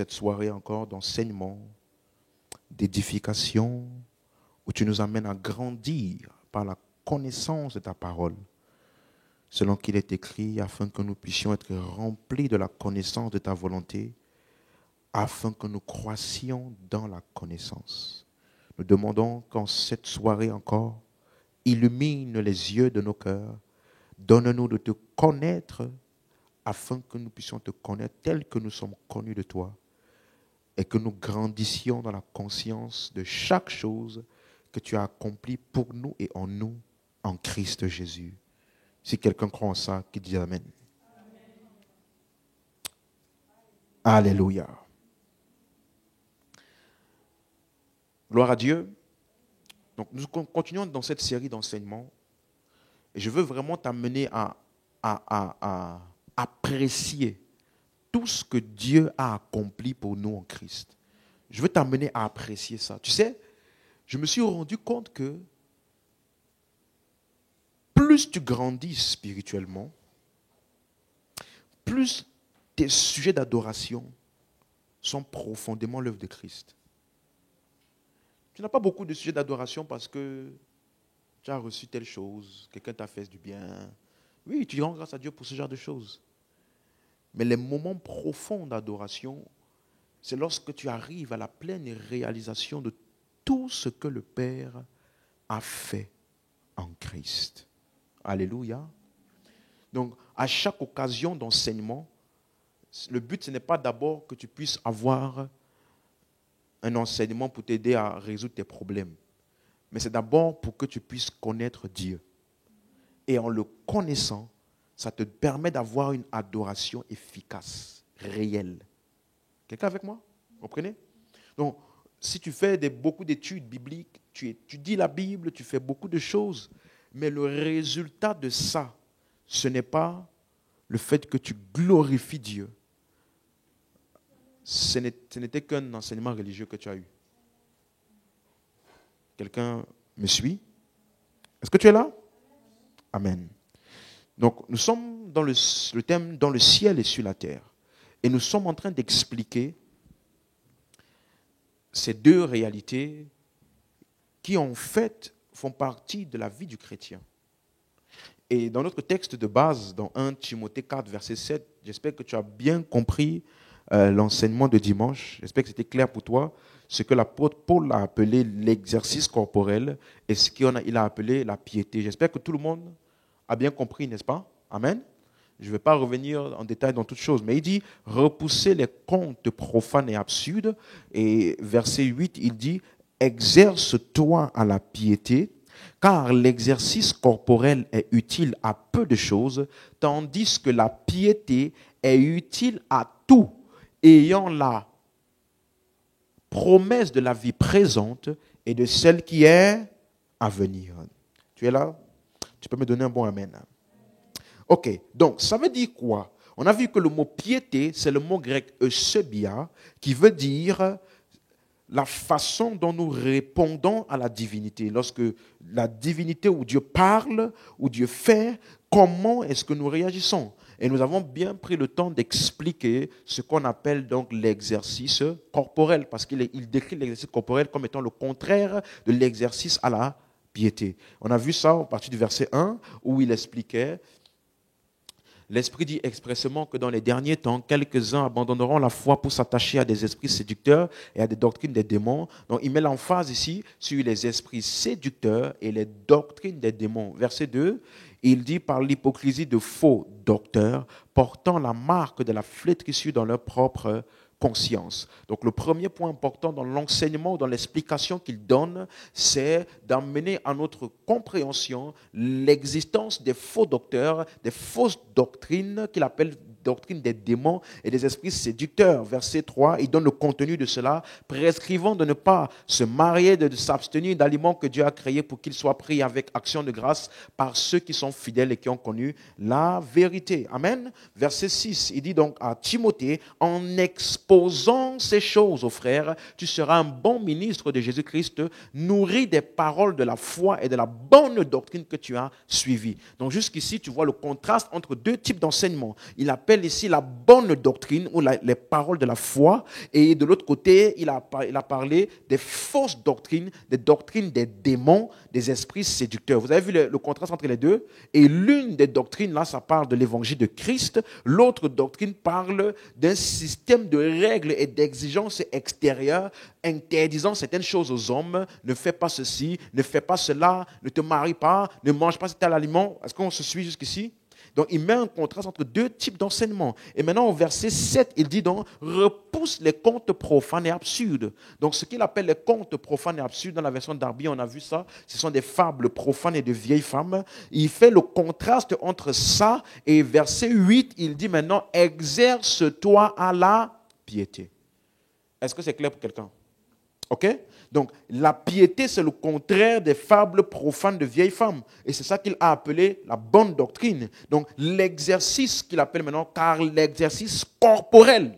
cette soirée encore d'enseignement, d'édification, où tu nous amènes à grandir par la connaissance de ta parole, selon qu'il est écrit, afin que nous puissions être remplis de la connaissance de ta volonté, afin que nous croissions dans la connaissance. Nous demandons qu'en cette soirée encore, illumine les yeux de nos cœurs, donne-nous de te connaître, afin que nous puissions te connaître tel que nous sommes connus de toi, et que nous grandissions dans la conscience de chaque chose que tu as accomplie pour nous et en nous, en Christ Jésus. Si quelqu'un croit en ça, qui dit Amen. Alléluia. Gloire à Dieu. Donc nous continuons dans cette série d'enseignements. Et je veux vraiment t'amener à apprécier tout ce que Dieu a accompli pour nous en Christ. Je veux t'amener à apprécier ça. Tu sais, je me suis rendu compte que plus tu grandis spirituellement, plus tes sujets d'adoration sont profondément l'œuvre de Christ. Tu n'as pas beaucoup de sujets d'adoration parce que tu as reçu telle chose, quelqu'un t'a fait du bien. Oui, tu rends grâce à Dieu pour ce genre de choses. Mais les moments profonds d'adoration, c'est lorsque tu arrives à la pleine réalisation de tout ce que le Père a fait en Christ. Alléluia. Donc, à chaque occasion d'enseignement, le but, ce n'est pas d'abord que tu puisses avoir un enseignement pour t'aider à résoudre tes problèmes. Mais c'est d'abord pour que tu puisses connaître Dieu. Et en le connaissant, ça te permet d'avoir une adoration efficace, réelle. Quelqu'un avec moi? Vous comprenez? Donc, si tu fais beaucoup d'études bibliques, tu étudies la Bible, tu fais beaucoup de choses, mais le résultat de ça, ce n'est pas le fait que tu glorifies Dieu. Ce n'était qu'un enseignement religieux que tu as eu. Quelqu'un me suit? Est-ce que tu es là? Amen. Donc, nous sommes dans le thème « Dans le ciel et sur la terre ». Et nous sommes en train d'expliquer ces deux réalités qui, en fait, font partie de la vie du chrétien. Et dans notre texte de base, dans 1 Timothée 4, verset 7, j'espère que tu as bien compris l'enseignement de dimanche. J'espère que c'était clair pour toi ce que l'apôtre Paul a appelé l'exercice corporel et ce qu'il a appelé la piété. J'espère que tout le monde a bien compris, n'est-ce pas? Amen. Je ne vais pas revenir en détail dans toutes choses, mais il dit « Repoussez les contes profanes et absurdes ». Et verset 8, il dit « Exerce-toi à la piété, car l'exercice corporel est utile à peu de choses, tandis que la piété est utile à tout, ayant la promesse de la vie présente et de celle qui est à venir. » Tu es là? Tu peux me donner un bon amen. Ok, donc ça veut dire quoi? On a vu que le mot piété, c'est le mot grec eusebia, qui veut dire la façon dont nous répondons à la divinité. Lorsque la divinité ou Dieu parle, ou Dieu fait, comment est-ce que nous réagissons? Et nous avons bien pris le temps d'expliquer ce qu'on appelle donc l'exercice corporel, parce qu'il décrit l'exercice corporel comme étant le contraire de l'exercice à la piété. On a vu ça à partir du verset 1, où il expliquait: l'Esprit dit expressément que dans les derniers temps, quelques-uns abandonneront la foi pour s'attacher à des esprits séducteurs et à des doctrines des démons. Donc il met l'emphase ici sur les esprits séducteurs et les doctrines des démons. Verset 2, il dit par l'hypocrisie de faux docteurs portant la marque de la flétrissure dans leur propre conscience. Donc le premier point important dans l'enseignement, dans l'explication qu'il donne, c'est d'amener à notre compréhension l'existence des faux docteurs, des fausses doctrines qu'il appelle doctrine des démons et des esprits séducteurs. Verset 3, il donne le contenu de cela, prescrivant de ne pas se marier, de s'abstenir d'aliments que Dieu a créés pour qu'ils soient pris avec action de grâce par ceux qui sont fidèles et qui ont connu la vérité. Amen. Verset 6, il dit donc à Timothée, en exposant ces choses aux frères, tu seras un bon ministre de Jésus-Christ, nourri des paroles de la foi et de la bonne doctrine que tu as suivie. Donc jusqu'ici, tu vois le contraste entre deux types d'enseignements. Il appelle appelle ici la bonne doctrine ou les paroles de la foi. Et de l'autre côté, il a parlé des fausses doctrines, des doctrines des démons, des esprits séducteurs. Vous avez vu le contraste entre les deux? Et l'une des doctrines, là, ça parle de l'évangile de Christ. L'autre doctrine parle d'un système de règles et d'exigences extérieures interdisant certaines choses aux hommes. Ne fais pas ceci, ne fais pas cela, ne te marie pas, ne mange pas tel aliment. Est-ce qu'on se suit jusqu'ici? Donc, il met un contraste entre deux types d'enseignements. Et maintenant, au verset 7, il dit donc, repousse les contes profanes et absurdes. Donc, ce qu'il appelle les contes profanes et absurdes, dans la version d'Arby, on a vu ça, ce sont des fables profanes et de vieilles femmes. Il fait le contraste entre ça et verset 8, il dit maintenant, exerce-toi à la piété. Est-ce que c'est clair pour quelqu'un? OK? Donc, la piété, c'est le contraire des fables profanes de vieilles femmes. Et c'est ça qu'il a appelé la bonne doctrine. Donc, l'exercice qu'il appelle maintenant, car l'exercice corporel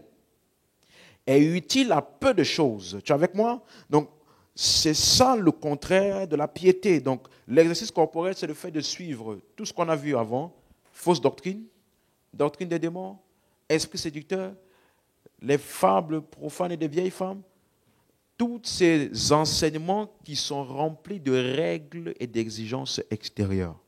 est utile à peu de choses. Tu es avec moi? Donc, c'est ça le contraire de la piété. Donc, l'exercice corporel, c'est le fait de suivre tout ce qu'on a vu avant. Fausse doctrine, doctrine des démons, esprit séducteur, les fables profanes et de vieilles femmes. Tous ces enseignements qui sont remplis de règles et d'exigences extérieures.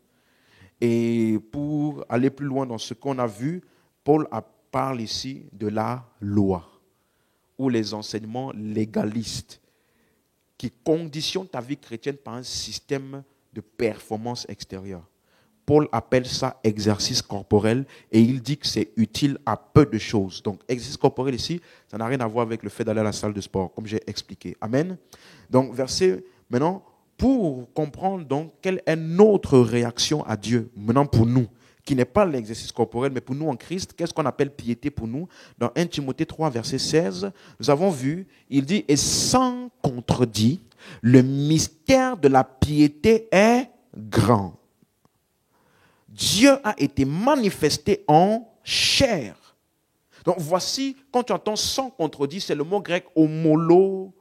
Et pour aller plus loin dans ce qu'on a vu, Paul parle ici de la loi, ou les enseignements légalistes qui conditionnent ta vie chrétienne par un système de performance extérieure. Paul appelle ça exercice corporel et il dit que c'est utile à peu de choses. Donc, exercice corporel ici, ça n'a rien à voir avec le fait d'aller à la salle de sport, comme j'ai expliqué. Amen. Donc, verset, maintenant, pour comprendre donc quelle est notre réaction à Dieu, maintenant pour nous, qui n'est pas l'exercice corporel, mais pour nous en Christ, qu'est-ce qu'on appelle piété pour nous? Dans 1 Timothée 3, verset 16, nous avons vu, il dit, et sans contredit, le mystère de la piété est grand. Dieu a été manifesté en chair. Donc voici, quand tu entends sans contredit, c'est le mot grec homologoumenos,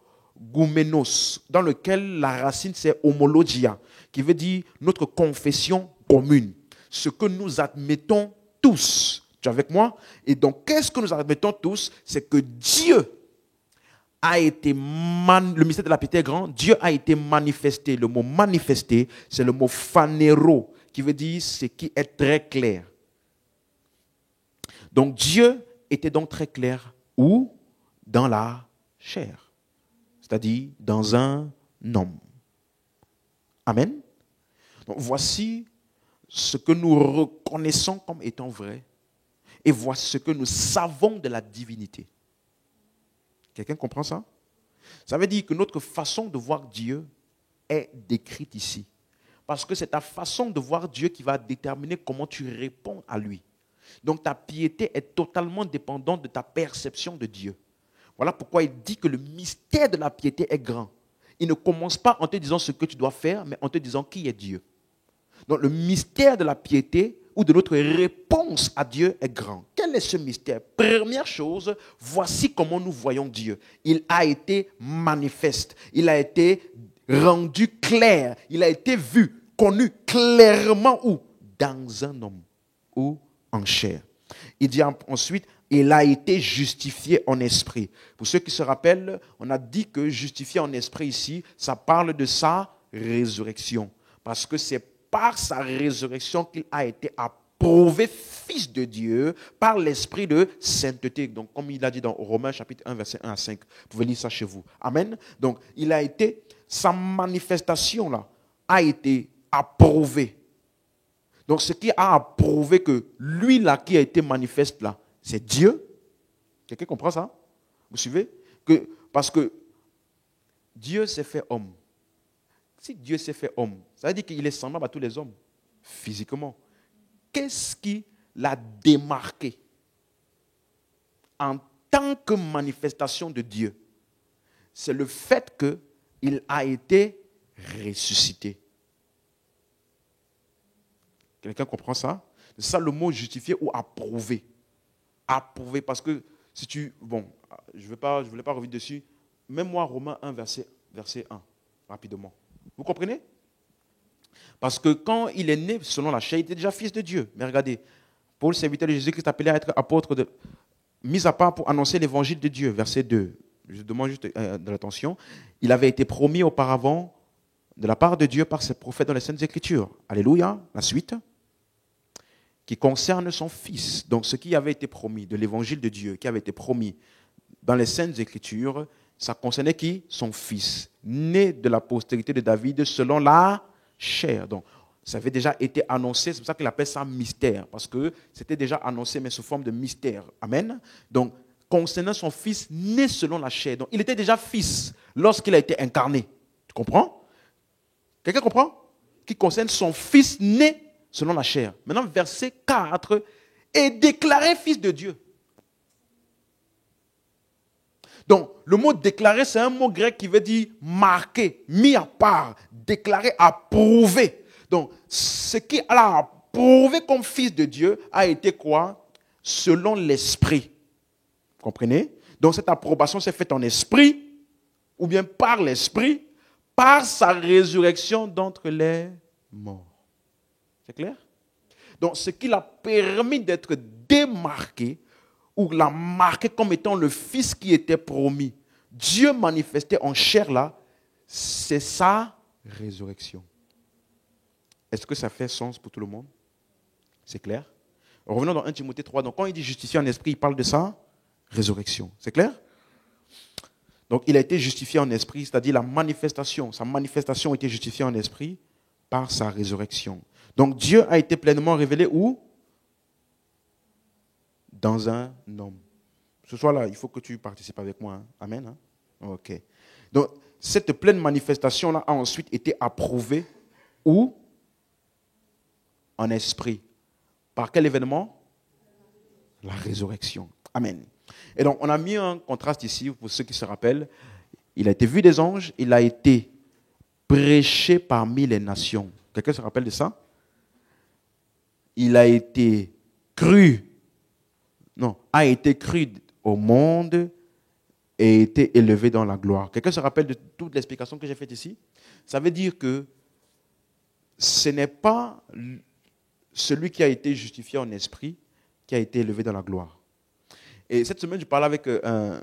dans lequel la racine c'est homologia, qui veut dire notre confession commune, ce que nous admettons tous. Tu es avec moi? Et donc, qu'est-ce que nous admettons tous? C'est que Dieu a été, le mystère de la piété est grand, Dieu a été manifesté. Le mot manifesté, c'est le mot phanero, qui veut dire ce qui est très clair. Donc Dieu était donc très clair où? Dans la chair, c'est-à-dire dans un homme. Amen. Donc voici ce que nous reconnaissons comme étant vrai et voici ce que nous savons de la divinité. Quelqu'un comprend ça? Ça veut dire que notre façon de voir Dieu est décrite ici. Parce que c'est ta façon de voir Dieu qui va déterminer comment tu réponds à lui. Donc ta piété est totalement dépendante de ta perception de Dieu. Voilà pourquoi il dit que le mystère de la piété est grand. Il ne commence pas en te disant ce que tu dois faire, mais en te disant qui est Dieu. Donc le mystère de la piété ou de notre réponse à Dieu est grand. Quel est ce mystère? Première chose, voici comment nous voyons Dieu. Il a été manifeste. Il a été rendu clair, il a été vu, connu clairement où? Dans un homme ou en chair. Il dit ensuite, il a été justifié en esprit. Pour ceux qui se rappellent, on a dit que justifié en esprit ici, ça parle de sa résurrection. Parce que c'est par sa résurrection qu'il a été approuvé fils de Dieu par l'esprit de sainteté. Donc, comme il a dit dans Romains chapitre 1, verset 1 à 5. Vous pouvez lire ça chez vous. Amen. Donc, il a été, sa manifestation là, a été approuvée. Donc, ce qui a approuvé que lui là, qui a été manifeste là, c'est Dieu. Quelqu'un comprend ça? Vous suivez? Parce que Dieu s'est fait homme. Si Dieu s'est fait homme, ça veut dire qu'il est semblable à tous les hommes, physiquement. Qu'est-ce qui l'a démarqué en tant que manifestation de Dieu? C'est le fait qu'il a été ressuscité. Quelqu'un comprend ça? C'est ça le mot justifié ou approuvé. Approuvé parce que si tu... Bon, je ne voulais pas revenir dessus. Mets-moi Romains 1, verset 1, rapidement. Vous comprenez? Parce que quand il est né selon la chair, il était déjà fils de Dieu. Mais regardez, Paul, serviteur de Jésus-Christ, appelé à être apôtre, mis à part pour annoncer l'évangile de Dieu. Verset 2. Je demande juste de l'attention. Il avait été promis auparavant de la part de Dieu par ses prophètes dans les Saintes Écritures. Alléluia. La suite. Qui concerne son Fils. Donc ce qui avait été promis de l'évangile de Dieu, qui avait été promis dans les Saintes Écritures, ça concernait qui? Son Fils, né de la postérité de David selon la chair. Donc ça avait déjà été annoncé, c'est pour ça qu'il appelle ça mystère, parce que c'était déjà annoncé, mais sous forme de mystère. Amen. Donc concernant son Fils né selon la chair. Donc il était déjà Fils lorsqu'il a été incarné. Tu comprends? Quelqu'un comprend? Qui concerne son Fils né selon la chair. Maintenant, verset 4, est déclaré fils de Dieu. Donc, le mot déclaré, c'est un mot grec qui veut dire marqué, mis à part, déclaré, approuvé. Donc, ce qui a approuvé comme fils de Dieu a été quoi? Selon l'esprit. Vous comprenez? Donc, cette approbation s'est faite en esprit, ou bien par l'esprit, par sa résurrection d'entre les morts. C'est clair? Donc, ce qui l'a permis d'être démarqué, ou l'a marqué comme étant le Fils qui était promis, Dieu manifesté en chair là, c'est sa résurrection. Est-ce que ça fait sens pour tout le monde? C'est clair? Revenons dans 1 Timothée 3. Donc, quand il dit justifié en esprit, il parle de sa résurrection. C'est clair? Donc, il a été justifié en esprit, c'est-à-dire la manifestation. Sa manifestation a été justifiée en esprit par sa résurrection. Donc Dieu a été pleinement révélé où? Dans un homme. Ce soir-là, il faut que tu participes avec moi. Hein? Amen. Hein? Ok. Donc cette pleine manifestation-là a ensuite été approuvée où? En esprit. Par quel événement? La résurrection. Amen. Et donc on a mis un contraste ici, pour ceux qui se rappellent. Il a été vu des anges, il a été prêché parmi les nations. Quelqu'un se rappelle de ça? Il a été cru au monde et été élevé dans la gloire. Quelqu'un se rappelle de toute l'explication que j'ai faite ici? Ça veut dire que ce n'est pas celui qui a été justifié en esprit qui a été élevé dans la gloire. Et cette semaine, je parlais avec un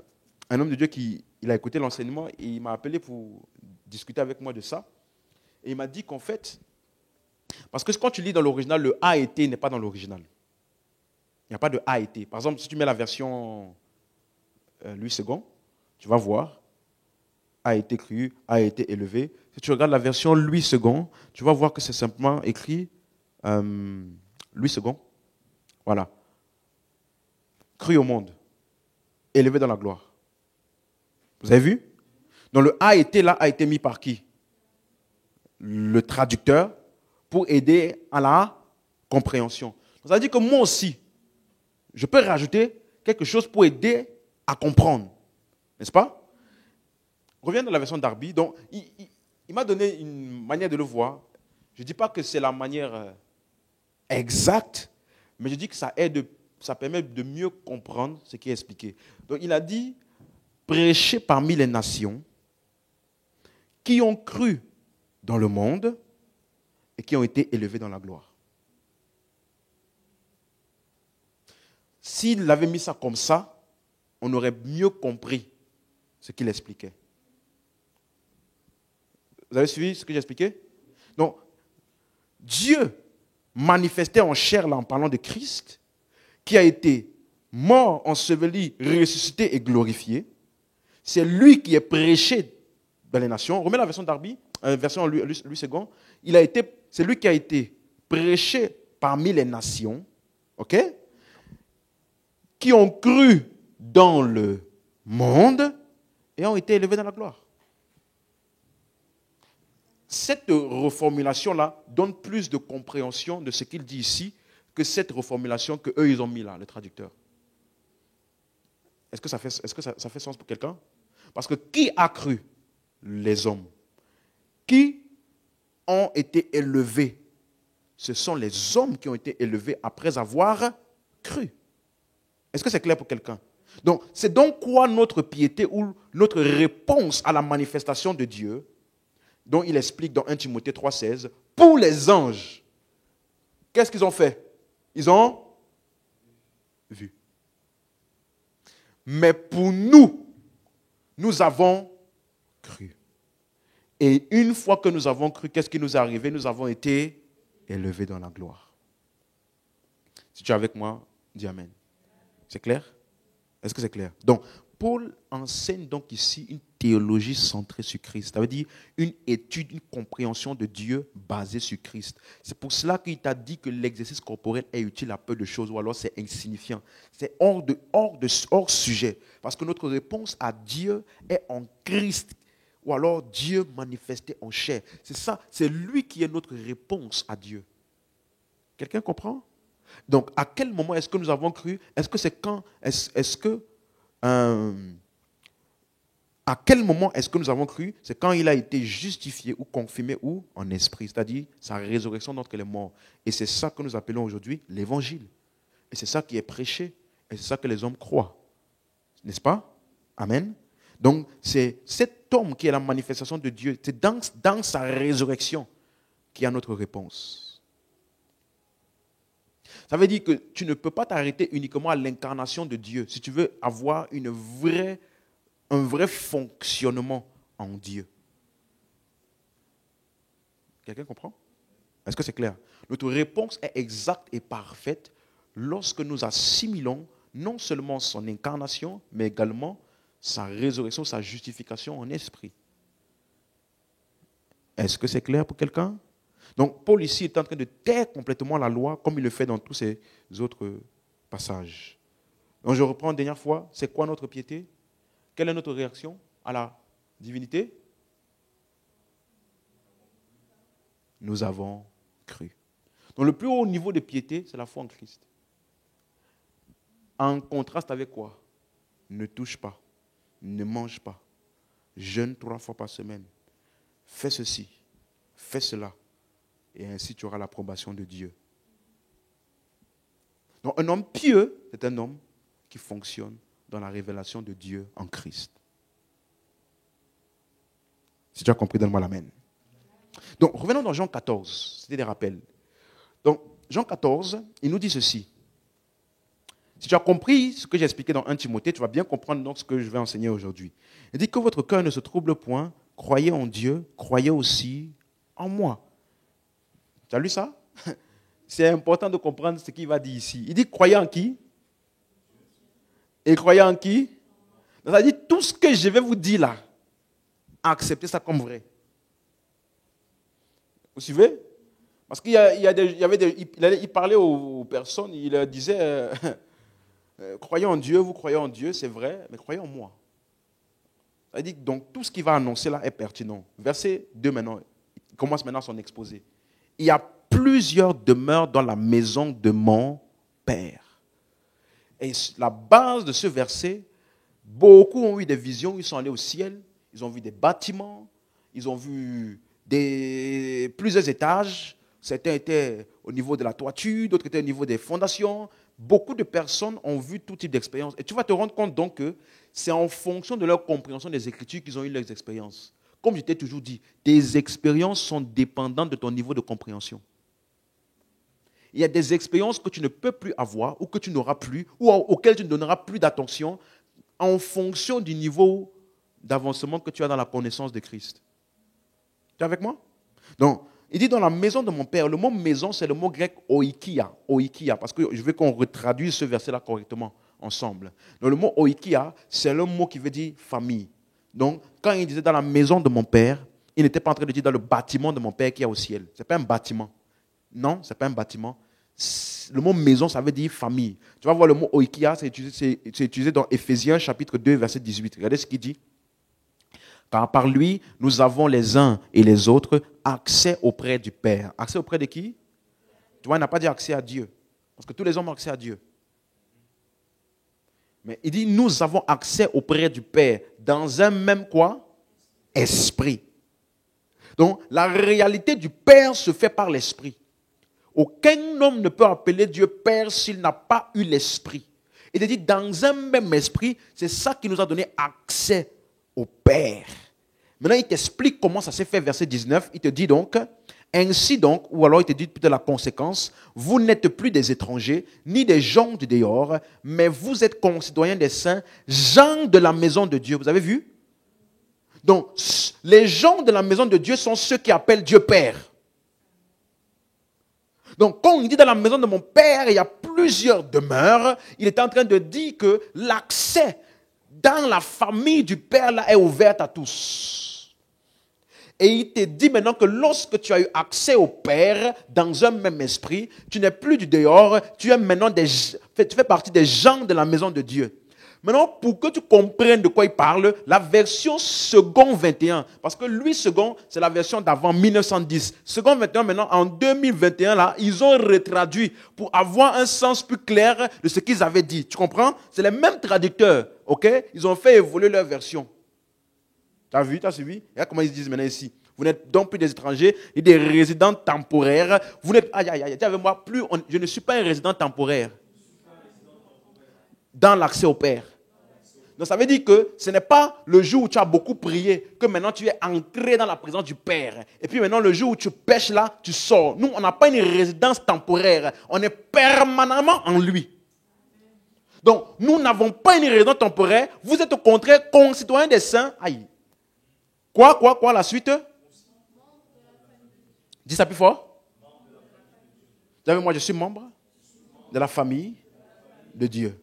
homme de Dieu qui a écouté l'enseignement et il m'a appelé pour discuter avec moi de ça. Et il m'a dit qu'en fait, parce que quand tu lis dans l'original, le a été n'est pas dans l'original. Il n'y a pas de a été. Par exemple, si tu mets la version Louis II, tu vas voir a été cru, a été élevé. Si tu regardes la version Louis II, tu vas voir que c'est simplement écrit Louis II. Voilà. Cru au monde, élevé dans la gloire. Vous avez vu? Donc le a été là a été mis par qui? Le traducteur, pour aider à la compréhension. Ça veut dire que moi aussi, je peux rajouter quelque chose pour aider à comprendre. N'est-ce pas? Reviens dans la version Darby. Donc, il m'a donné une manière de le voir. Je ne dis pas que c'est la manière exacte, mais je dis que ça aide, ça permet de mieux comprendre ce qui est expliqué. Donc, il a dit, prêcher parmi les nations qui ont cru dans le monde et qui ont été élevés dans la gloire. S'il avait mis ça comme ça, on aurait mieux compris ce qu'il expliquait. Vous avez suivi ce que j'ai expliqué? Donc, Dieu manifesté en chair là, en parlant de Christ, qui a été mort, enseveli, ressuscité et glorifié. C'est lui qui est prêché dans les nations. Remets la version Darby, version Louis II. C'est lui qui a été prêché parmi les nations, ok, qui ont cru dans le monde et ont été élevés dans la gloire. Cette reformulation-là donne plus de compréhension de ce qu'il dit ici que cette reformulation qu'eux, ils ont mis là, le traducteur. Est-ce que ça fait sens pour quelqu'un? Parce que qui a cru? Les hommes. Qui ont été élevés? Ce sont les hommes qui ont été élevés après avoir cru. Est-ce que c'est clair pour quelqu'un? Donc, c'est donc quoi notre piété ou notre réponse à la manifestation de Dieu, dont il explique dans 1 Timothée 3,16, pour les anges, qu'est-ce qu'ils ont fait? Ils ont vu. Mais pour nous, nous avons cru. Et une fois que nous avons cru, qu'est-ce qui nous est arrivé? Nous avons été élevés dans la gloire. Si tu es avec moi, dis Amen. C'est clair? Est-ce que c'est clair? Donc, Paul enseigne donc ici une théologie centrée sur Christ. Ça veut dire une étude, une compréhension de Dieu basée sur Christ. C'est pour cela qu'il t'a dit que l'exercice corporel est utile à peu de choses ou alors c'est insignifiant. C'est hors sujet. Parce que notre réponse à Dieu est en Christ. Ou alors Dieu manifesté en chair. C'est ça, c'est lui qui est notre réponse à Dieu. Quelqu'un comprend? Donc, à quel moment est-ce que nous avons cru? Est-ce que c'est quand? À quel moment est-ce que nous avons cru? C'est quand il a été justifié ou confirmé ou en esprit, c'est-à-dire sa résurrection d'entre les morts. Et c'est ça que nous appelons aujourd'hui l'évangile. Et c'est ça qui est prêché. Et c'est ça que les hommes croient. N'est-ce pas? Amen. Donc, c'est cet homme qui est la manifestation de Dieu. C'est dans sa résurrection qu'il y a notre réponse. Ça veut dire que tu ne peux pas t'arrêter uniquement à l'incarnation de Dieu si tu veux avoir un vrai fonctionnement en Dieu. Quelqu'un comprend? Est-ce que c'est clair? Notre réponse est exacte et parfaite lorsque nous assimilons non seulement son incarnation, mais également sa résurrection, sa justification en esprit. Est-ce que c'est clair pour quelqu'un? Donc, Paul ici est en train de taire complètement la loi, comme il le fait dans tous ces autres passages. Donc, je reprends une dernière fois. C'est quoi notre piété? Quelle est notre réaction à la divinité? Nous avons cru. Donc, le plus haut niveau de piété, c'est la foi en Christ. En contraste avec quoi? Ne touche pas, ne mange pas, jeûne 3 fois par semaine, fais ceci, fais cela. Et ainsi, tu auras l'approbation de Dieu. Donc, un homme pieux, c'est un homme qui fonctionne dans la révélation de Dieu en Christ. Si tu as compris, donne-moi l'amen. Donc, revenons dans Jean 14. C'était des rappels. Donc, Jean 14, il nous dit ceci. Si tu as compris ce que j'ai expliqué dans 1 Timothée, tu vas bien comprendre donc ce que je vais enseigner aujourd'hui. Il dit que votre cœur ne se trouble point. Croyez en Dieu, croyez aussi en moi. Tu as lu ça? C'est important de comprendre ce qu'il va dire ici. Il dit croyez en qui? Et croyez en qui? Ça dit tout ce que je vais vous dire là, acceptez ça comme vrai. Vous suivez? Parce qu'il il parlait aux personnes, il leur disait croyez en Dieu, vous croyez en Dieu, c'est vrai, mais croyez en moi. Ça dit donc tout ce qu'il va annoncer là est pertinent. Verset 2 maintenant, il commence maintenant son exposé. Il y a plusieurs demeures dans la maison de mon Père. Et la base de ce verset, beaucoup ont eu des visions, ils sont allés au ciel, ils ont vu des bâtiments, ils ont vu plusieurs étages, certains étaient au niveau de la toiture, d'autres étaient au niveau des fondations. Beaucoup de personnes ont vu tout type d'expérience. Et tu vas te rendre compte donc que c'est en fonction de leur compréhension des Écritures qu'ils ont eu leurs expériences. Comme je t'ai toujours dit, tes expériences sont dépendantes de ton niveau de compréhension. Il y a des expériences que tu ne peux plus avoir ou que tu n'auras plus ou auxquelles tu ne donneras plus d'attention en fonction du niveau d'avancement que tu as dans la connaissance de Christ. Tu es avec moi? Donc, il dit dans la maison de mon Père, le mot maison, c'est le mot grec oikia. Oikia, parce que je veux qu'on retraduise ce verset-là correctement ensemble. Donc, le mot oikia, c'est le mot qui veut dire famille. Donc, quand il disait dans la maison de mon Père, il n'était pas en train de dire dans le bâtiment de mon Père qui est au ciel. Ce n'est pas un bâtiment. Non, ce n'est pas un bâtiment. Le mot maison, ça veut dire famille. Tu vas voir le mot oikia, c'est utilisé dans Éphésiens chapitre 2, verset 18. Regardez ce qu'il dit. Car par lui, nous avons les uns et les autres accès auprès du Père. Accès auprès de qui? Tu vois, il n'a pas dit accès à Dieu. Parce que tous les hommes ont accès à Dieu. Mais il dit, nous avons accès auprès du Père dans un même quoi? Esprit. Donc, la réalité du Père se fait par l'Esprit. Aucun homme ne peut appeler Dieu Père s'il n'a pas eu l'Esprit. Il te dit, dans un même esprit, c'est ça qui nous a donné accès au Père. Maintenant, il t'explique comment ça s'est fait, verset 19. Il te dit donc, Ainsi donc, ou alors il te dit plutôt la conséquence, vous n'êtes plus des étrangers, ni des gens du dehors, mais vous êtes concitoyens des saints, gens de la maison de Dieu. Vous avez vu? Donc, les gens de la maison de Dieu sont ceux qui appellent Dieu Père. Donc, quand il dit dans la maison de mon Père, il y a plusieurs demeures, il est en train de dire que l'accès dans la famille du Père là est ouvert à tous. Et il te dit maintenant que lorsque tu as eu accès au Père dans un même esprit, tu n'es plus du dehors, tu es maintenant tu fais partie des gens de la maison de Dieu. Maintenant, pour que tu comprennes de quoi il parle, la version second 21, parce que lui, second, c'est la version d'avant 1910. Second 21, maintenant, en 2021, là, ils ont retraduit pour avoir un sens plus clair de ce qu'ils avaient dit. Tu comprends? C'est les mêmes traducteurs, ok? Ils ont fait évoluer leur version. Tu as vu, tu as suivi? Regarde comment ils disent maintenant ici. Vous n'êtes donc plus des étrangers et des résidents temporaires. Vous n'êtes, dis avec moi, je ne suis pas un résident temporaire dans l'accès au Père. Donc ça veut dire que ce n'est pas le jour où tu as beaucoup prié que maintenant tu es entré dans la présence du Père. Et puis maintenant le jour où tu pêches là, tu sors. Nous, on n'a pas une résidence temporaire. On est permanemment en lui. Donc nous n'avons pas une résidence temporaire. Vous êtes au contraire concitoyens des saints. Aïe. Quoi, la suite? Dis ça plus fort. Vous savez, moi je suis membre de la famille de Dieu.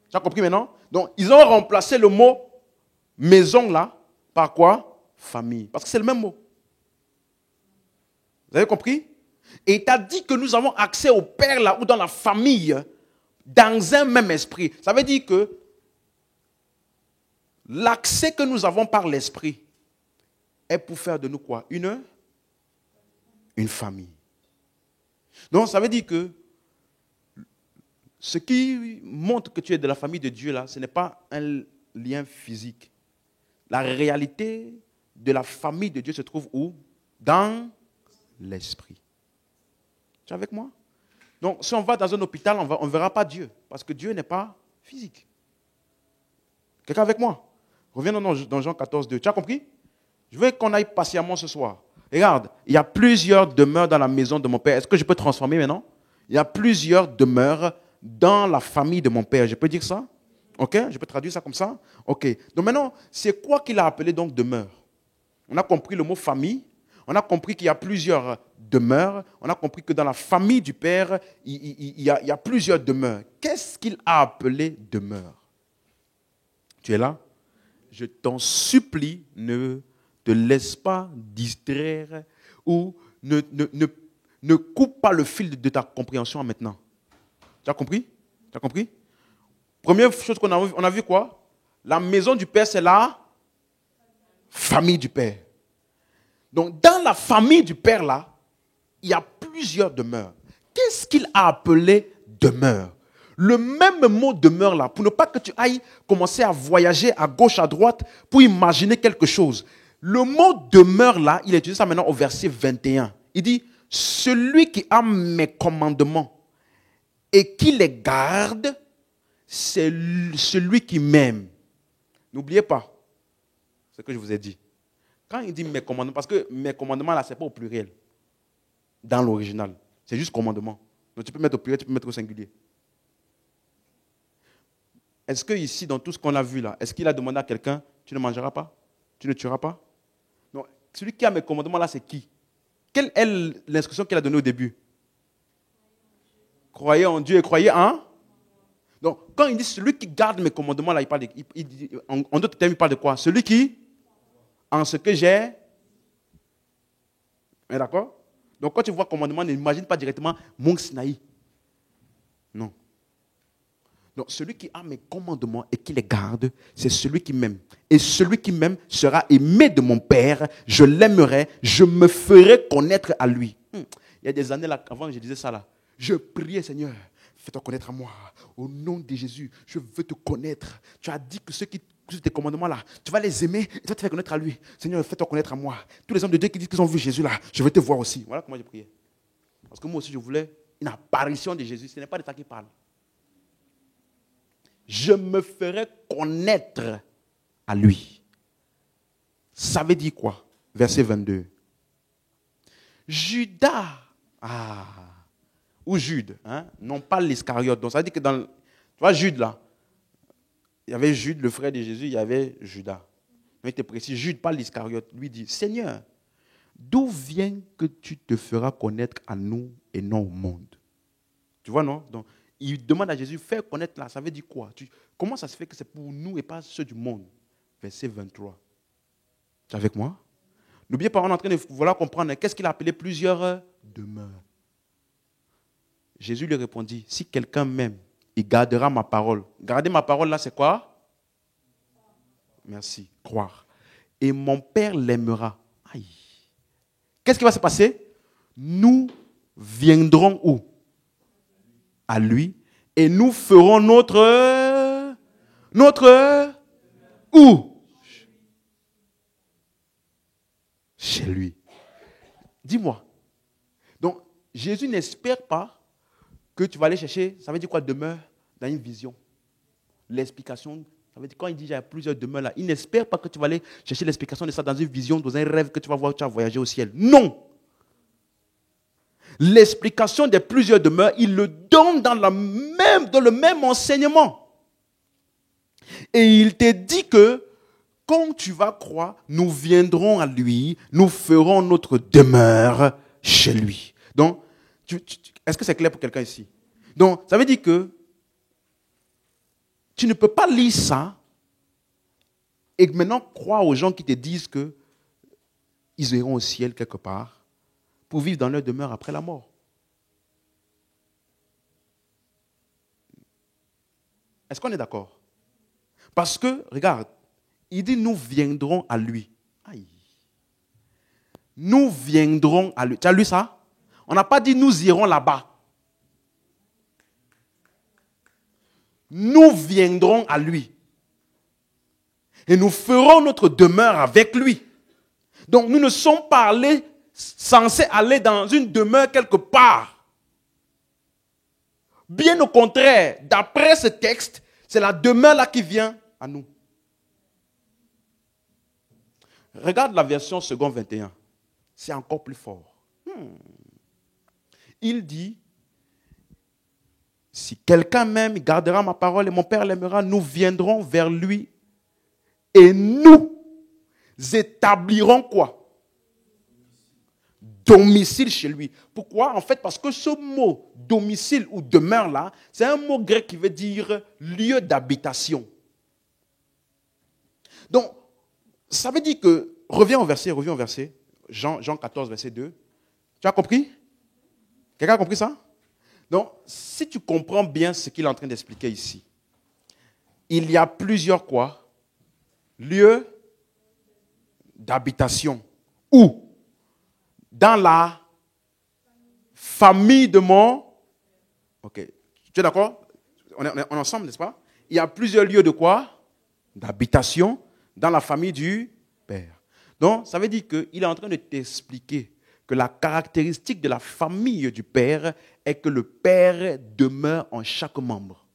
Tu as compris maintenant? Donc, ils ont remplacé le mot maison là par quoi? Famille. Parce que c'est le même mot. Vous avez compris? Et il t'a dit que nous avons accès au Père là ou dans la famille dans un même esprit. Ça veut dire que l'accès que nous avons par l'esprit est pour faire de nous quoi? Une famille. Donc, ça veut dire que ce qui montre que tu es de la famille de Dieu, là, ce n'est pas un lien physique. La réalité de la famille de Dieu se trouve où? Dans l'esprit. Tu es avec moi? Donc, si on va dans un hôpital, on ne verra pas Dieu, parce que Dieu n'est pas physique. Quelqu'un avec moi? Reviens dans Jean 14, 2. Tu as compris? Je veux qu'on aille patiemment ce soir. Regarde, il y a plusieurs demeures dans la maison de mon Père. Est-ce que je peux transformer maintenant? Il y a plusieurs demeures dans la famille de mon Père. Je peux dire ça? Ok? Je peux traduire ça comme ça? Ok. Donc maintenant, c'est quoi qu'il a appelé donc demeure? On a compris le mot famille. On a compris qu'il y a plusieurs demeures. On a compris que dans la famille du Père, il y a plusieurs demeures. Qu'est-ce qu'il a appelé demeure? Tu es là? Je t'en supplie, ne te laisse pas distraire ou ne coupe pas le fil de ta compréhension maintenant. Tu as compris? Tu as compris? Première chose qu'on a vu, on a vu quoi? La maison du Père, c'est la famille du Père. Donc, dans la famille du Père, là, il y a plusieurs demeures. Qu'est-ce qu'il a appelé demeure? Le même mot demeure, là, pour ne pas que tu ailles commencer à voyager à gauche, à droite, pour imaginer quelque chose. Le mot demeure, là, il est utilisé ça maintenant au verset 21. Il dit, celui qui a mes commandements et qui les garde, c'est celui qui m'aime. N'oubliez pas ce que je vous ai dit. Quand il dit mes commandements, parce que mes commandements là, ce n'est pas au pluriel. Dans l'original. C'est juste commandement. Donc tu peux mettre au pluriel, tu peux mettre au singulier. Est-ce que ici, dans tout ce qu'on a vu là, est-ce qu'il a demandé à quelqu'un, tu ne mangeras pas? Tu ne tueras pas? Non. Celui qui a mes commandements là, c'est qui? Quelle est l'instruction qu'il a donnée au début? Croyez en Dieu et croyez en... Donc, quand il dit celui qui garde mes commandements, là, il parle en d'autres termes, il parle de quoi? Celui qui, en ce que j'ai... D'accord? Donc, quand tu vois commandement, n'imagine pas directement Mont Sinaï. Non. Donc, celui qui a mes commandements et qui les garde, c'est celui qui m'aime. Et celui qui m'aime sera aimé de mon Père. Je l'aimerai, je me ferai connaître à lui. Il y a des années, là, avant que je disais ça, là, je priais, Seigneur, fais-toi connaître à moi. Au nom de Jésus, je veux te connaître. Tu as dit que ceux qui tes commandements là, tu vas les aimer et tu vas te faire connaître à lui. Seigneur, fais-toi connaître à moi. Tous les hommes de Dieu qui disent qu'ils ont vu Jésus là, je veux te voir aussi. Voilà comment j'ai prié. Parce que moi aussi, je voulais une apparition de Jésus. Ce n'est pas de ça qu'il parle. Je me ferai connaître à lui. Ça veut dire quoi? Verset 22. Judas. Ah. Ou Jude. Hein? Non pas l'Iscariote. Donc ça veut dire que tu vois Jude là. Il y avait Jude, le frère de Jésus, il y avait Judas. Il était précis. Jude, pas l'Iscariote. Lui dit, Seigneur, d'où vient que tu te feras connaître à nous et non au monde? Tu vois, non? Donc, il demande à Jésus, faire connaître là, ça veut dire quoi? Comment ça se fait que c'est pour nous et pas ceux du monde? Verset 23. Tu es avec moi? N'oubliez pas, on est en train de vouloir comprendre qu'est-ce qu'il a appelé plusieurs demeures. Jésus lui répondit, si quelqu'un m'aime, il gardera ma parole. Garder ma parole là, c'est quoi? Merci, croire. Et mon Père l'aimera. Aïe. Qu'est-ce qui va se passer? Nous viendrons où? À lui. Et nous ferons notre où? Chez lui. Dis-moi. Donc, Jésus n'espère pas que tu vas aller chercher, ça veut dire quoi, demeure dans une vision. L'explication, ça veut dire quand il dit il y a plusieurs demeures là, il n'espère pas que tu vas aller chercher l'explication de ça dans une vision, dans un rêve que tu vas voir, tu vas voyager au ciel. Non! L'explication des plusieurs demeures, il le donne dans le même enseignement. Et il te dit que quand tu vas croire, nous viendrons à lui, nous ferons notre demeure chez lui. Donc, est-ce que c'est clair pour quelqu'un ici? Donc, ça veut dire que tu ne peux pas lire ça et maintenant croire aux gens qui te disent qu'ils iront au ciel quelque part pour vivre dans leur demeure après la mort. Est-ce qu'on est d'accord? Parce que, regarde, il dit nous viendrons à lui. Aïe. Nous viendrons à lui. Tu as lu ça? On n'a pas dit nous irons là-bas. Nous viendrons à lui. Et nous ferons notre demeure avec lui. Donc nous ne sommes pas censés aller dans une demeure quelque part. Bien au contraire, d'après ce texte, c'est la demeure là qui vient à nous. Regarde la version second 21. C'est encore plus fort. Il dit, si quelqu'un m'aime, il gardera ma parole et mon Père l'aimera, nous viendrons vers lui et nous établirons quoi? Domicile chez lui. Pourquoi? En fait, parce que ce mot domicile ou demeure là, c'est un mot grec qui veut dire lieu d'habitation. Donc, ça veut dire que, reviens au verset, Jean 14, verset 2. Tu as compris? Quelqu'un a compris ça? Donc, si tu comprends bien ce qu'il est en train d'expliquer ici, il y a plusieurs quoi? Lieux d'habitation. Où? Dans la famille de mon... Ok. Tu es d'accord? On est ensemble, n'est-ce pas? Il y a plusieurs lieux de quoi? D'habitation dans la famille du Père. Donc, ça veut dire qu'il est en train de t'expliquer que la caractéristique de la famille du Père est que le Père demeure en chaque membre.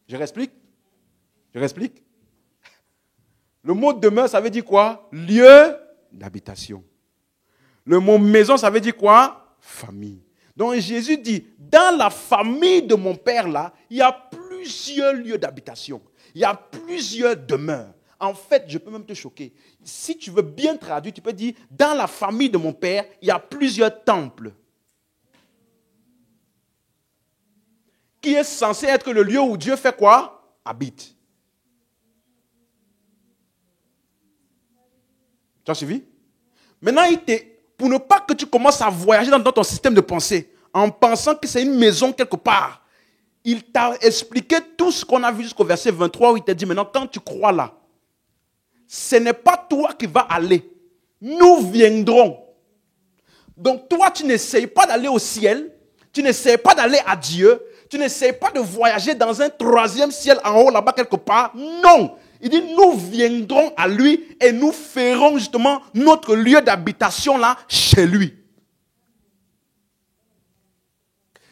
Je réexplique? Le mot demeure, ça veut dire quoi? Lieu d'habitation. Le mot maison, ça veut dire quoi? Famille. Donc Jésus dit, dans la famille de mon Père là, il y a plusieurs lieux d'habitation. Il y a plusieurs demeures. En fait, je peux même te choquer. Si tu veux bien traduire, tu peux dire, dans la famille de mon Père, il y a plusieurs temples. Qui est censé être le lieu où Dieu fait quoi? Habite. Tu as suivi? Maintenant, pour ne pas que tu commences à voyager dans ton système de pensée, en pensant que c'est une maison quelque part, il t'a expliqué tout ce qu'on a vu jusqu'au verset 23 où il t'a dit, maintenant, quand tu crois là, ce n'est pas toi qui vas aller. Nous viendrons. Donc toi, tu n'essayes pas d'aller au ciel, tu n'essayes pas d'aller à Dieu, tu n'essayes pas de voyager dans un troisième ciel en haut là-bas quelque part. Non. Il dit, nous viendrons à lui et nous ferons justement notre lieu d'habitation là, chez lui.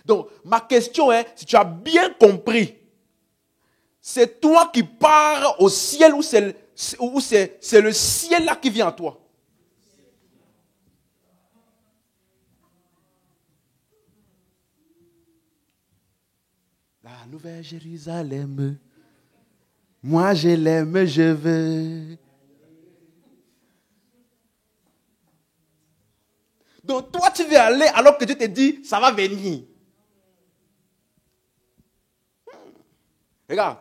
Donc, ma question est, si tu as bien compris, c'est toi qui pars au ciel ou c'est ou c'est le ciel là qui vient à toi? La nouvelle Jérusalem, moi je l'aime, je veux. Donc toi tu veux aller alors que Dieu te dit, ça va venir. Regarde.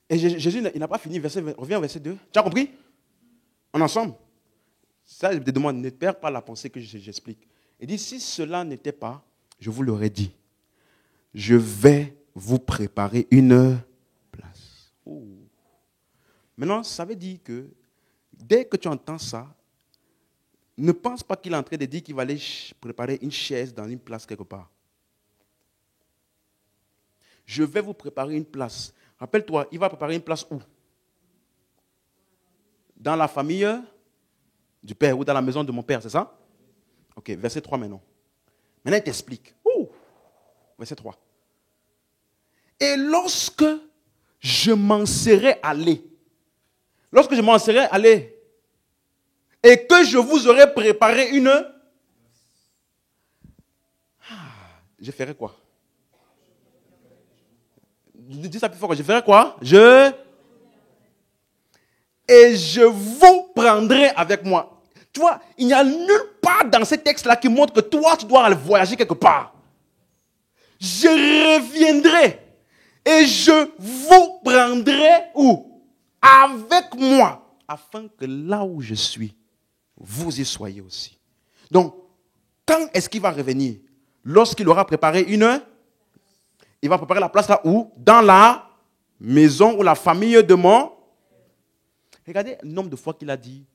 Et Jésus, il n'a pas fini, reviens au verset 2. Tu as compris? En ensemble. Ça, je te demande, ne perds pas la pensée que j'explique. Il dit, si cela n'était pas, je vous l'aurais dit, je vais vous préparer une place. Oh. Maintenant, ça veut dire que dès que tu entends ça, ne pense pas qu'il est en train de dire qu'il va aller préparer une chaise dans une place quelque part. Je vais vous préparer une place. Rappelle-toi, il va préparer une place où? Dans la famille du Père ou dans la maison de mon Père, c'est ça? Ok, verset 3 maintenant. Maintenant, il t'explique. Verset 3. Et lorsque je m'en serai allé, et que je vous aurai préparé une... je ferai quoi? Dis ça plus fort. Je ferai quoi? Et je vous prendrai avec moi. Tu vois, il n'y a nulle part dans ces textes-là qui montre que toi, tu dois aller voyager quelque part. Je reviendrai et je vous prendrai où? Avec moi, afin que là où je suis, vous y soyez aussi. Donc, quand est-ce qu'il va revenir? Lorsqu'il aura préparé il va préparer la place là où? Dans la maison ou la famille de mon... Regardez le nombre de fois qu'il a dit,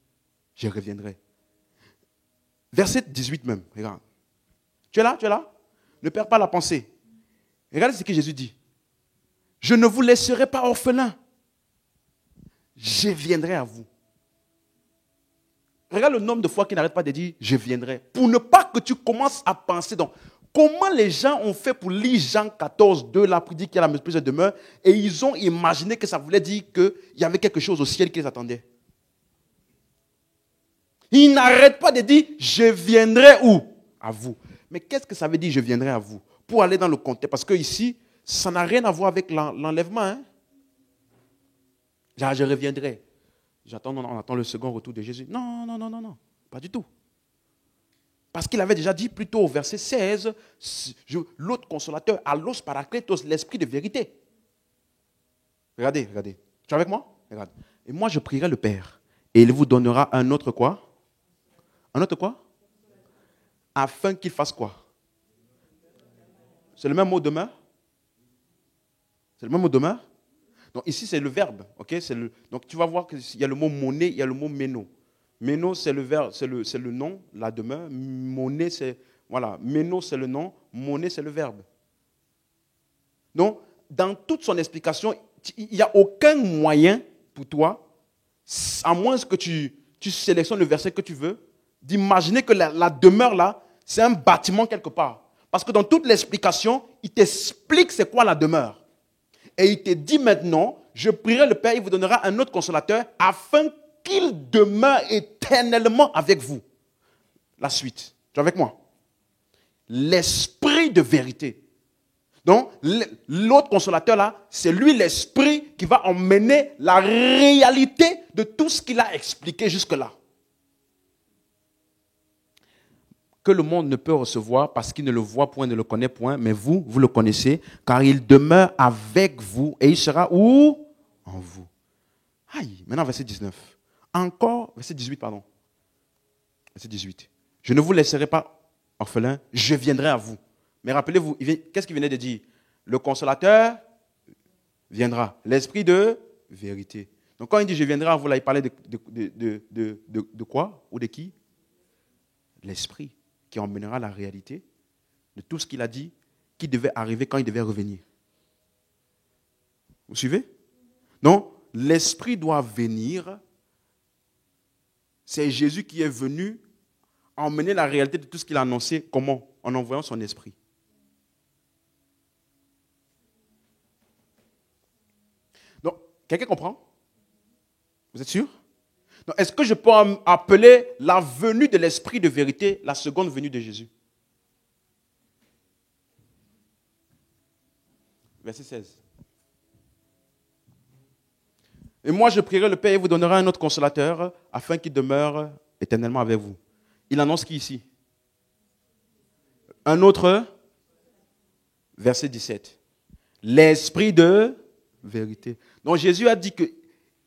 je reviendrai. Verset 18 même, regarde. Tu es là? Ne perds pas la pensée. Regardez ce que Jésus dit. Je ne vous laisserai pas orphelin. Je viendrai à vous. Regarde le nombre de fois qu'il n'arrête pas de dire, je viendrai. Pour ne pas que tu commences à penser. Donc, comment les gens ont fait pour lire Jean 14, 2, là, pour dire qu'il y a la plus de demeure, et ils ont imaginé que ça voulait dire qu'il y avait quelque chose au ciel qui les attendait. Ils n'arrêtent pas de dire, je viendrai où? À vous. Mais qu'est-ce que ça veut dire, je viendrai à vous? Pour aller dans le contexte, parce que ici, ça n'a rien à voir avec l'enlèvement. Hein? Je reviendrai. On attend le second retour de Jésus. Non, pas du tout. Parce qu'il avait déjà dit plus tôt au verset 16, l'autre consolateur, allos parakletos, l'esprit de vérité. Regardez. Tu es avec moi? Regarde. Et moi, je prierai le Père. Et il vous donnera un autre quoi? Un autre quoi? Afin qu'il fasse quoi? C'est le même mot demeure? C'est le même mot demeure? Donc ici, c'est le verbe. Okay? Donc tu vas voir qu'il y a le mot monnaie, il y a le mot méno. Méno, c'est le verbe, c'est le nom, la demeure. Monnaie, c'est... Voilà. Méno, c'est le nom. Monnaie, c'est le verbe. Donc, dans toute son explication, il n'y a aucun moyen pour toi, à moins que tu sélectionnes le verset que tu veux, d'imaginer que la demeure là, c'est un bâtiment quelque part. Parce que dans toute l'explication, il t'explique c'est quoi la demeure. Et il te dit maintenant, je prierai le Père, il vous donnera un autre consolateur afin qu'il demeure éternellement avec vous. La suite. Tu es avec moi? L'esprit de vérité. Donc, l'autre consolateur là, c'est lui l'esprit qui va emmener la réalité de tout ce qu'il a expliqué jusque-là. Que le monde ne peut recevoir parce qu'il ne le voit point, ne le connaît point, mais vous le connaissez, car il demeure avec vous et il sera où? En vous. Aïe, maintenant verset 19. Encore, verset 18, pardon. Verset 18. Je ne vous laisserai pas orphelin, je viendrai à vous. Mais rappelez-vous, qu'est-ce qu'il venait de dire? Le consolateur viendra. L'esprit de vérité. Donc quand il dit je viendrai à vous, là, il parlait de quoi? Ou de qui? L'esprit qui emmènera la réalité de tout ce qu'il a dit qui devait arriver quand il devait revenir. Vous suivez? Donc, l'esprit doit venir. C'est Jésus qui est venu emmener la réalité de tout ce qu'il a annoncé. Comment? En envoyant son esprit. Donc, quelqu'un comprend? Vous êtes sûr? Donc, est-ce que je peux appeler la venue de l'Esprit de vérité la seconde venue de Jésus? Verset 16. Et moi, je prierai le Père et vous donnera un autre consolateur afin qu'il demeure éternellement avec vous. Il annonce qui ici? Un autre, verset 17. L'Esprit de vérité. Donc Jésus a dit que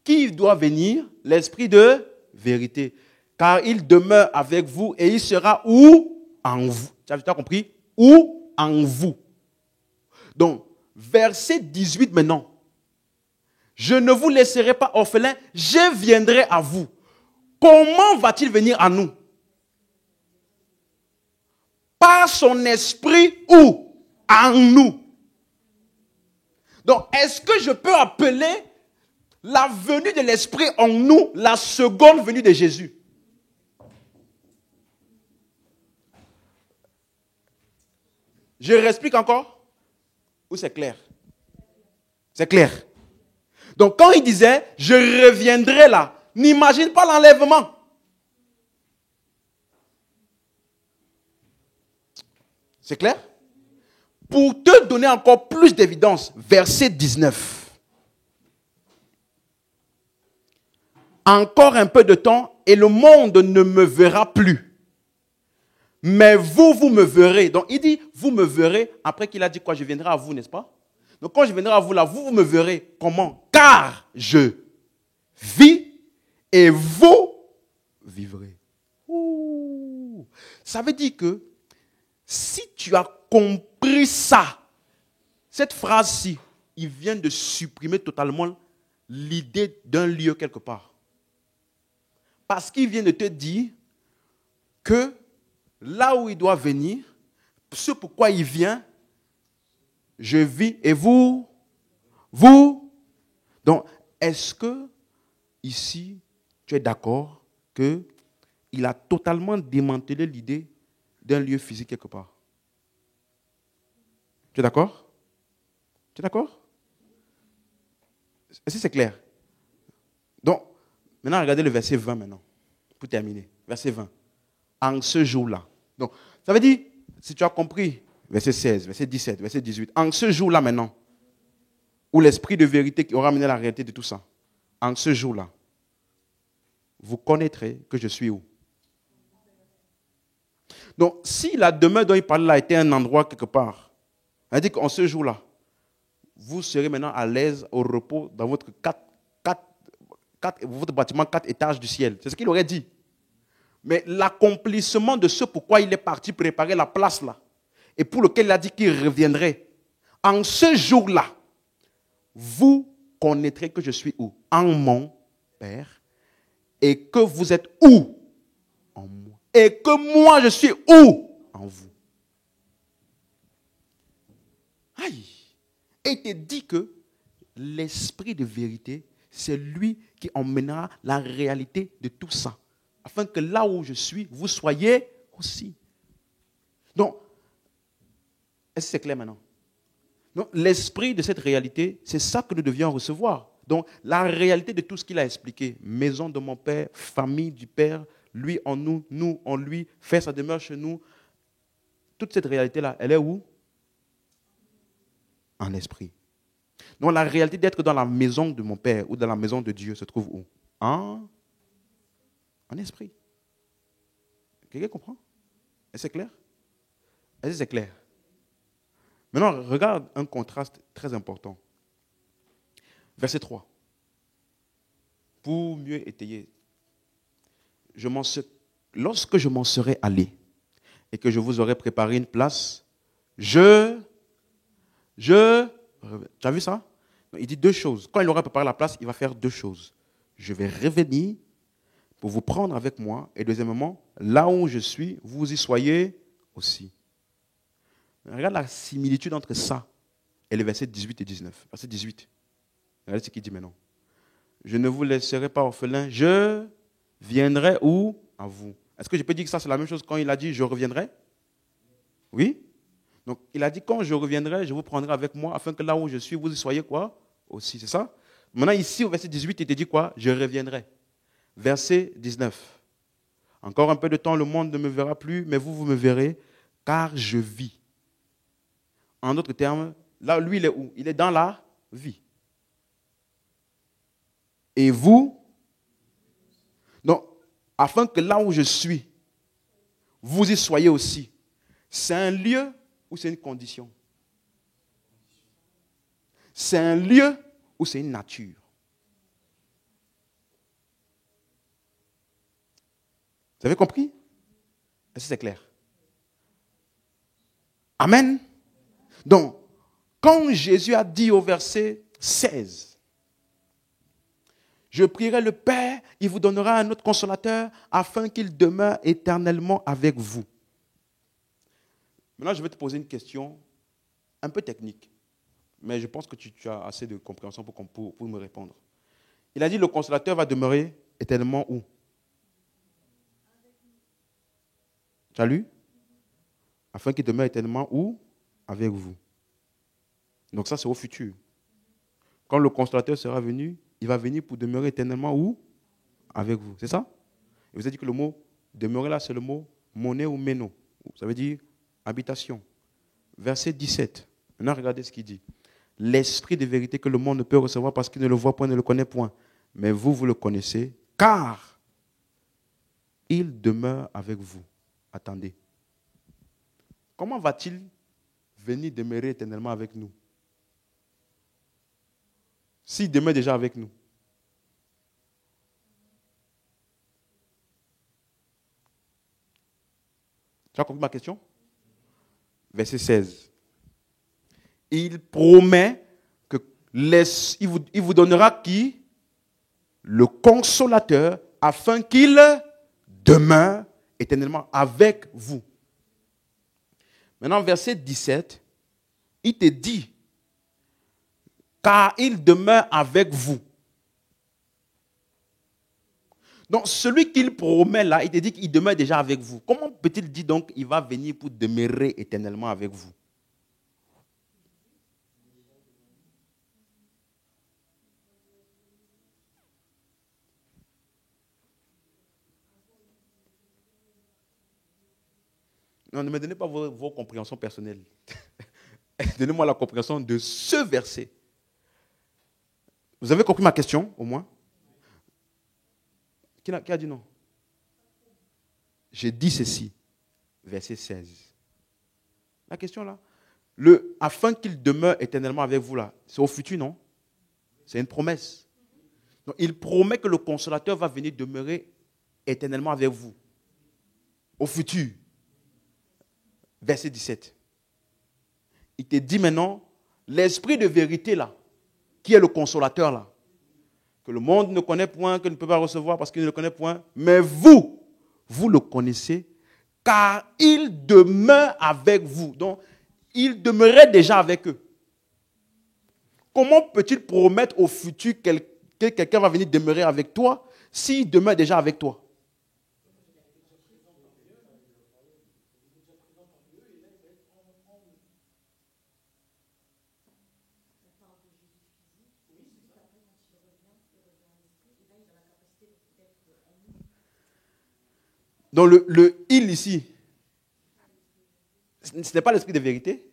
qui doit venir? L'Esprit de vérité. Car il demeure avec vous et il sera où? En vous. Tu as compris? Où? En vous. Donc, verset 18 maintenant. Je ne vous laisserai pas orphelins, je viendrai à vous. Comment va-t-il venir à nous? Par son esprit où? En nous. Donc, est-ce que je peux appeler la venue de l'esprit en nous la seconde venue de Jésus? Je réexplique encore? Ou c'est clair? C'est clair. Donc, quand il disait, je reviendrai là, n'imagine pas l'enlèvement. C'est clair? Pour te donner encore plus d'évidence, verset 19. Encore un peu de temps et le monde ne me verra plus. Mais vous, vous me verrez. Donc, il dit, vous me verrez, après qu'il a dit quoi? Je viendrai à vous, n'est-ce pas? Donc, quand je viendrai à vous là, vous me verrez. Comment? Car je vis et vous vivrez. Ouh. Ça veut dire que si tu as compris ça, cette phrase-ci, il vient de supprimer totalement l'idée d'un lieu quelque part. Parce qu'il vient de te dire que là où il doit venir, ce pourquoi il vient, je vis et vous. Donc, est-ce que ici, tu es d'accord qu'il a totalement démantelé l'idée d'un lieu physique quelque part? Tu es d'accord? Tu es d'accord? Est-ce que c'est clair? Donc, maintenant, regardez le verset 20 maintenant, pour terminer. Verset 20. En ce jour-là. Donc, ça veut dire, si tu as compris, verset 16, verset 17, verset 18, en ce jour-là maintenant, où l'esprit de vérité qui aura amené la réalité de tout ça, en ce jour-là, vous connaîtrez que je suis où? Donc, si la demeure dont il parlait là était un endroit quelque part, ça veut dire qu'en ce jour-là, vous serez maintenant à l'aise, au repos, dans votre votre bâtiment 4 étages du ciel. C'est ce qu'il aurait dit. Mais l'accomplissement de ce pourquoi il est parti préparer la place là, et pour lequel il a dit qu'il reviendrait, en ce jour-là, vous connaîtrez que je suis où? En mon Père, et que vous êtes où? En moi. Et que moi je suis où? En vous. Aïe! Et il te dit que l'esprit de vérité, c'est lui qui emmènera la réalité de tout ça. Afin que là où je suis, vous soyez aussi. Donc, est-ce que c'est clair maintenant? Donc, l'esprit de cette réalité, c'est ça que nous devions recevoir. Donc, la réalité de tout ce qu'il a expliqué, maison de mon Père, famille du Père, lui en nous, nous en lui, faire sa demeure chez nous, toute cette réalité-là, elle est où? En esprit. Donc, la réalité d'être dans la maison de mon Père ou dans la maison de Dieu se trouve où? En esprit. Quelqu'un comprend? Est-ce que c'est clair? Est-ce que c'est clair? Maintenant, regarde un contraste très important. Verset 3. Pour mieux étayer. Lorsque je m'en serai allé et que je vous aurai préparé une place, tu as vu ça? Il dit deux choses. Quand il aura préparé la place, il va faire deux choses. Je vais revenir pour vous prendre avec moi. Et deuxièmement, là où je suis, vous y soyez aussi. Regarde la similitude entre ça et les versets 18 et 19. Verset 18. Regardez ce qu'il dit maintenant. Je ne vous laisserai pas orphelins, je viendrai où? À vous. Est-ce que je peux dire que ça c'est la même chose quand il a dit je reviendrai? Oui? Donc il a dit quand je reviendrai, je vous prendrai avec moi afin que là où je suis, vous y soyez quoi? Aussi, c'est ça? Maintenant, ici, au verset 18, il te dit quoi? Je reviendrai. Verset 19. Encore un peu de temps, le monde ne me verra plus, mais vous me verrez, car je vis. En d'autres termes, là, lui, il est où? Il est dans la vie. Et vous? Donc, afin que là où je suis, vous y soyez aussi. C'est un lieu ou c'est une condition? C'est un lieu ou c'est une nature? Vous avez compris? Est-ce que c'est clair? Amen. Donc, quand Jésus a dit au verset 16, je prierai le Père, il vous donnera un autre consolateur afin qu'il demeure éternellement avec vous. Maintenant, je vais te poser une question un peu technique, mais je pense que tu as assez de compréhension pour me répondre. Il a dit le consolateur va demeurer éternellement où? Tu as lu? Afin qu'il demeure éternellement où? Avec vous. Donc ça, c'est au futur. Quand le consolateur sera venu, il va venir pour demeurer éternellement où? Avec vous. C'est ça? Et vous avez dit que le mot demeurer là, c'est le mot monnaie ou méno. Ça veut dire habitation. Verset 17. Maintenant, regardez ce qu'il dit. L'esprit de vérité que le monde ne peut recevoir parce qu'il ne le voit point, ne le connaît point. Mais vous, vous le connaissez, car il demeure avec vous. Attendez. Comment va-t-il venir demeurer éternellement avec nous? S'il demeure déjà avec nous. Tu as compris ma question? Verset 16. Il promet que il vous donnera qui? Le consolateur, afin qu'il demeure éternellement avec vous. Maintenant, verset 17, il te dit, car il demeure avec vous. Donc, celui qu'il promet là, il te dit qu'il demeure déjà avec vous. Comment peut-il dire donc qu'il va venir pour demeurer éternellement avec vous? Non, ne me donnez pas vos compréhensions personnelles. Donnez-moi la compréhension de ce verset. Vous avez compris ma question, au moins? Qui a dit non? J'ai dit ceci, verset 16. La question là, afin qu'il demeure éternellement avec vous là, c'est au futur, non? C'est une promesse. Donc, il promet que le consolateur va venir demeurer éternellement avec vous. Au futur. Verset 17. Il te dit maintenant, l'esprit de vérité là, qui est le consolateur là, que le monde ne connaît point, que ne peut pas recevoir parce qu'il ne le connaît point, mais vous, vous le connaissez, car il demeure avec vous. Donc, il demeurait déjà avec eux. Comment peut-il promettre au futur que quelqu'un va venir demeurer avec toi s'il demeure déjà avec toi? Donc le il ici, ce n'est pas l'esprit de vérité.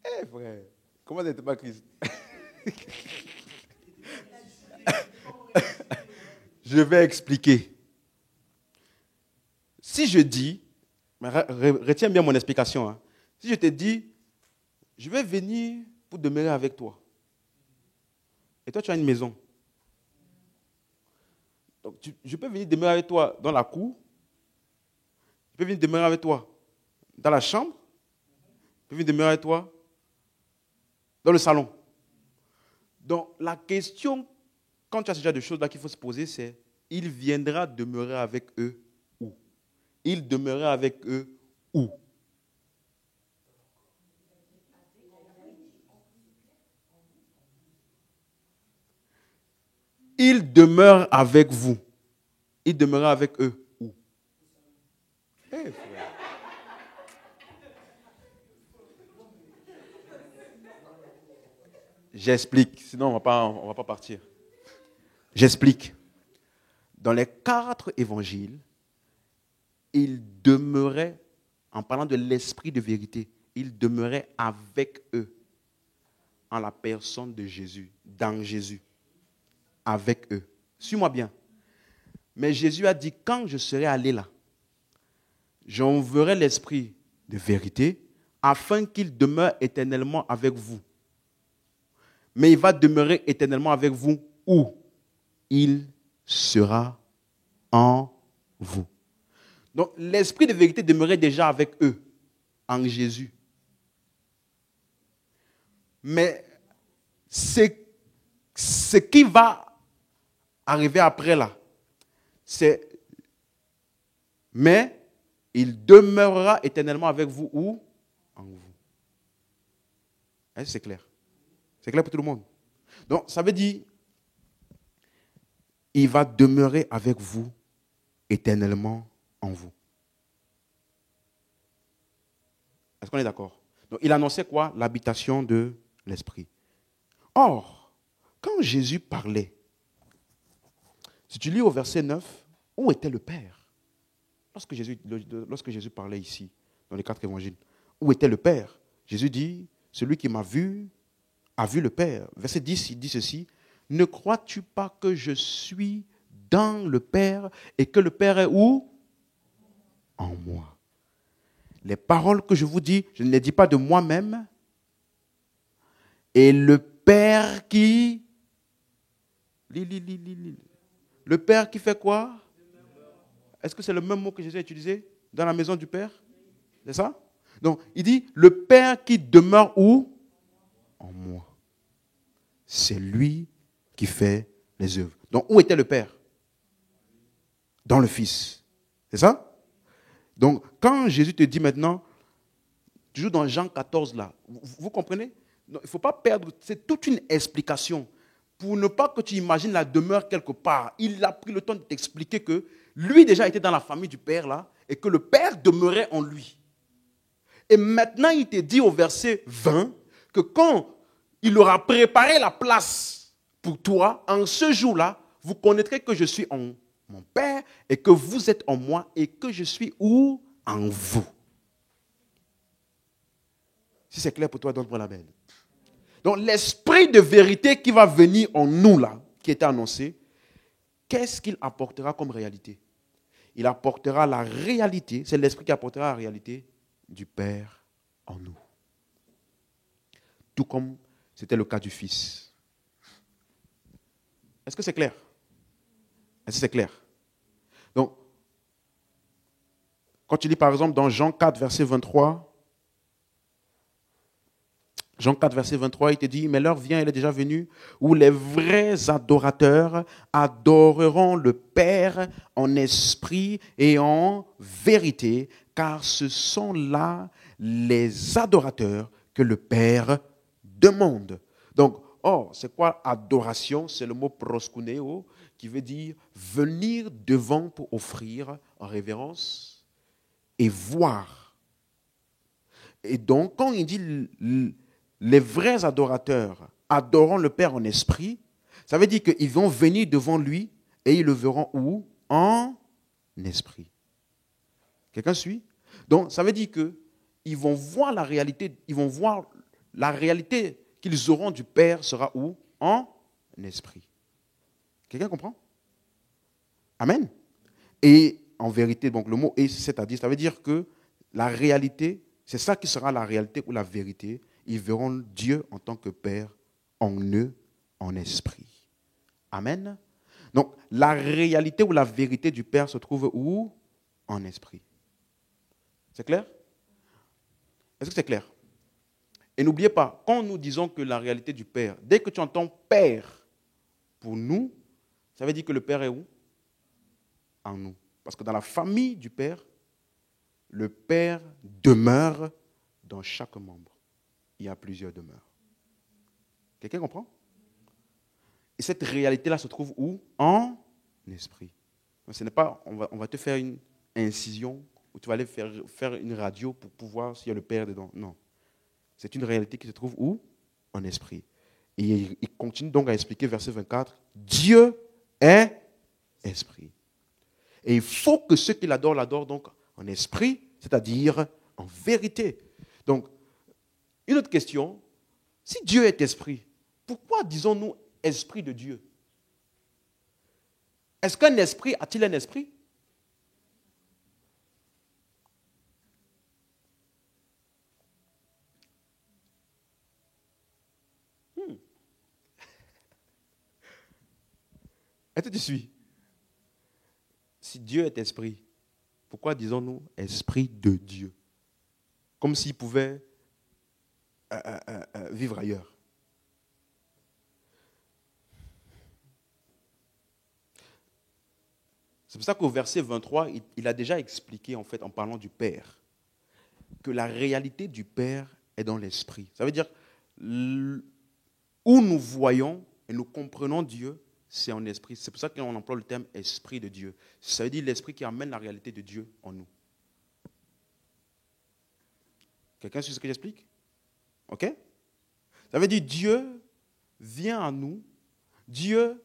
Eh frère, comment n'était pas Christ? Je vais expliquer. Si je dis, retiens bien mon explication. Hein. Si je te dis, je vais venir pour demeurer avec toi. Et toi, tu as une maison. Donc, je peux venir demeurer avec toi dans la cour. Je peux venir demeurer avec toi dans la chambre. Je peux venir demeurer avec toi dans le salon. Donc, la question, quand tu as ce genre de choses là qu'il faut se poser, c'est, il viendra demeurer avec eux où? Il demeurera avec eux où? il demeure avec vous. Il demeurera avec eux où? Hey, frère. J'explique, sinon on va pas partir. J'explique. Dans les 4 évangiles, il demeurait, en parlant de l'esprit de vérité, il demeurait avec eux, en la personne de Jésus, dans Jésus, avec eux. Suis-moi bien. Mais Jésus a dit, quand je serai allé là, j'enverrai l'esprit de vérité, afin qu'il demeure éternellement avec vous. Mais il va demeurer éternellement avec vous où? Il sera en vous. Donc, l'esprit de vérité demeurait déjà avec eux, en Jésus. Mais ce qui va arriver après là, c'est mais il demeurera éternellement avec vous où? En vous. Est-ce que c'est clair? C'est clair pour tout le monde? Donc, ça veut dire, il va demeurer avec vous éternellement en vous. Est-ce qu'on est d'accord? Donc, il annonçait quoi? L'habitation de l'Esprit. Or, quand Jésus parlait, si tu lis au verset 9, où était le Père? Lorsque Jésus parlait ici, dans les 4 évangiles, où était le Père? Jésus dit, celui qui m'a vu, a vu le Père. Verset 10, il dit ceci, ne crois-tu pas que je suis dans le Père et que le Père est où? En moi. Les paroles que je vous dis, je ne les dis pas de moi-même. Et le Père qui... Le Père qui fait quoi? Est-ce que c'est le même mot que Jésus a utilisé dans la maison du Père? C'est ça? Donc, il dit, le Père qui demeure où? En moi. C'est lui qui fait les œuvres. Donc, où était le Père? Dans le Fils. C'est ça? Donc, quand Jésus te dit maintenant, toujours dans Jean 14 là, vous comprenez? Non, il ne faut pas perdre, c'est toute une explication. Pour ne pas que tu imagines la demeure quelque part, il a pris le temps de t'expliquer que lui déjà était dans la famille du Père là, et que le Père demeurait en lui. Et maintenant, il te dit au verset 20 que quand il aura préparé la place pour toi, en ce jour-là, vous connaîtrez que je suis en mon Père et que vous êtes en moi et que je suis où? En vous. Si c'est clair pour toi, donne-moi la main. Donc, l'esprit de vérité qui va venir en nous, là, qui était annoncé, qu'est-ce qu'il apportera comme réalité? Il apportera la réalité, c'est l'esprit qui apportera la réalité du Père en nous. Tout comme c'était le cas du Fils. Est-ce que c'est clair? Est-ce que c'est clair? Donc, quand tu lis par exemple dans Jean 4, verset 23, Jean 4, verset 23, il te dit, mais l'heure vient, elle est déjà venue, où les vrais adorateurs adoreront le Père en esprit et en vérité, car ce sont là les adorateurs que le Père demande. Donc, c'est quoi adoration? C'est le mot proskuneo, qui veut dire venir devant pour offrir en révérence et voir. Et donc, quand il dit les vrais adorateurs adorant le Père en esprit, ça veut dire qu'ils vont venir devant lui et ils le verront où? En esprit. Quelqu'un suit? Donc, ça veut dire qu'ils vont voir la réalité, qu'ils auront du Père sera où? En esprit. Quelqu'un comprend? Amen. Et en vérité, donc le mot est, c'est-à-dire, ça veut dire que la réalité, c'est ça qui sera la réalité ou la vérité. Ils verront Dieu en tant que Père en eux, en esprit. Amen. Donc, la réalité ou la vérité du Père se trouve où? En esprit. C'est clair? Est-ce que c'est clair? Et n'oubliez pas, quand nous disons que la réalité du Père, dès que tu entends Père pour nous, ça veut dire que le Père est où? En nous. Parce que dans la famille du Père, le Père demeure dans chaque membre. Il y a plusieurs demeures. Quelqu'un comprend? Et cette réalité-là se trouve où? En esprit. Donc, ce n'est pas, on va te faire une incision, ou tu vas aller faire une radio pour voir s'il y a le Père dedans. Non. C'est une réalité qui se trouve où? En esprit. Et il continue donc à expliquer, verset 24, Dieu est esprit. Et il faut que ceux qui l'adorent donc en esprit, c'est-à-dire en vérité. Donc, une autre question, si Dieu est esprit, pourquoi disons-nous esprit de Dieu? Est-ce qu'un esprit a-t-il un esprit? Est-ce que tu suis? Si Dieu est esprit, pourquoi disons-nous esprit de Dieu? Comme s'il pouvait vivre ailleurs. C'est pour ça qu'au verset 23, il a déjà expliqué, en fait, en parlant du Père, que la réalité du Père est dans l'esprit. Ça veut dire, où nous voyons et nous comprenons Dieu, c'est en esprit. C'est pour ça qu'on emploie le terme esprit de Dieu. Ça veut dire l'esprit qui amène la réalité de Dieu en nous. Quelqu'un suit ce que j'explique? Ok? Ça veut dire Dieu vient à nous. Dieu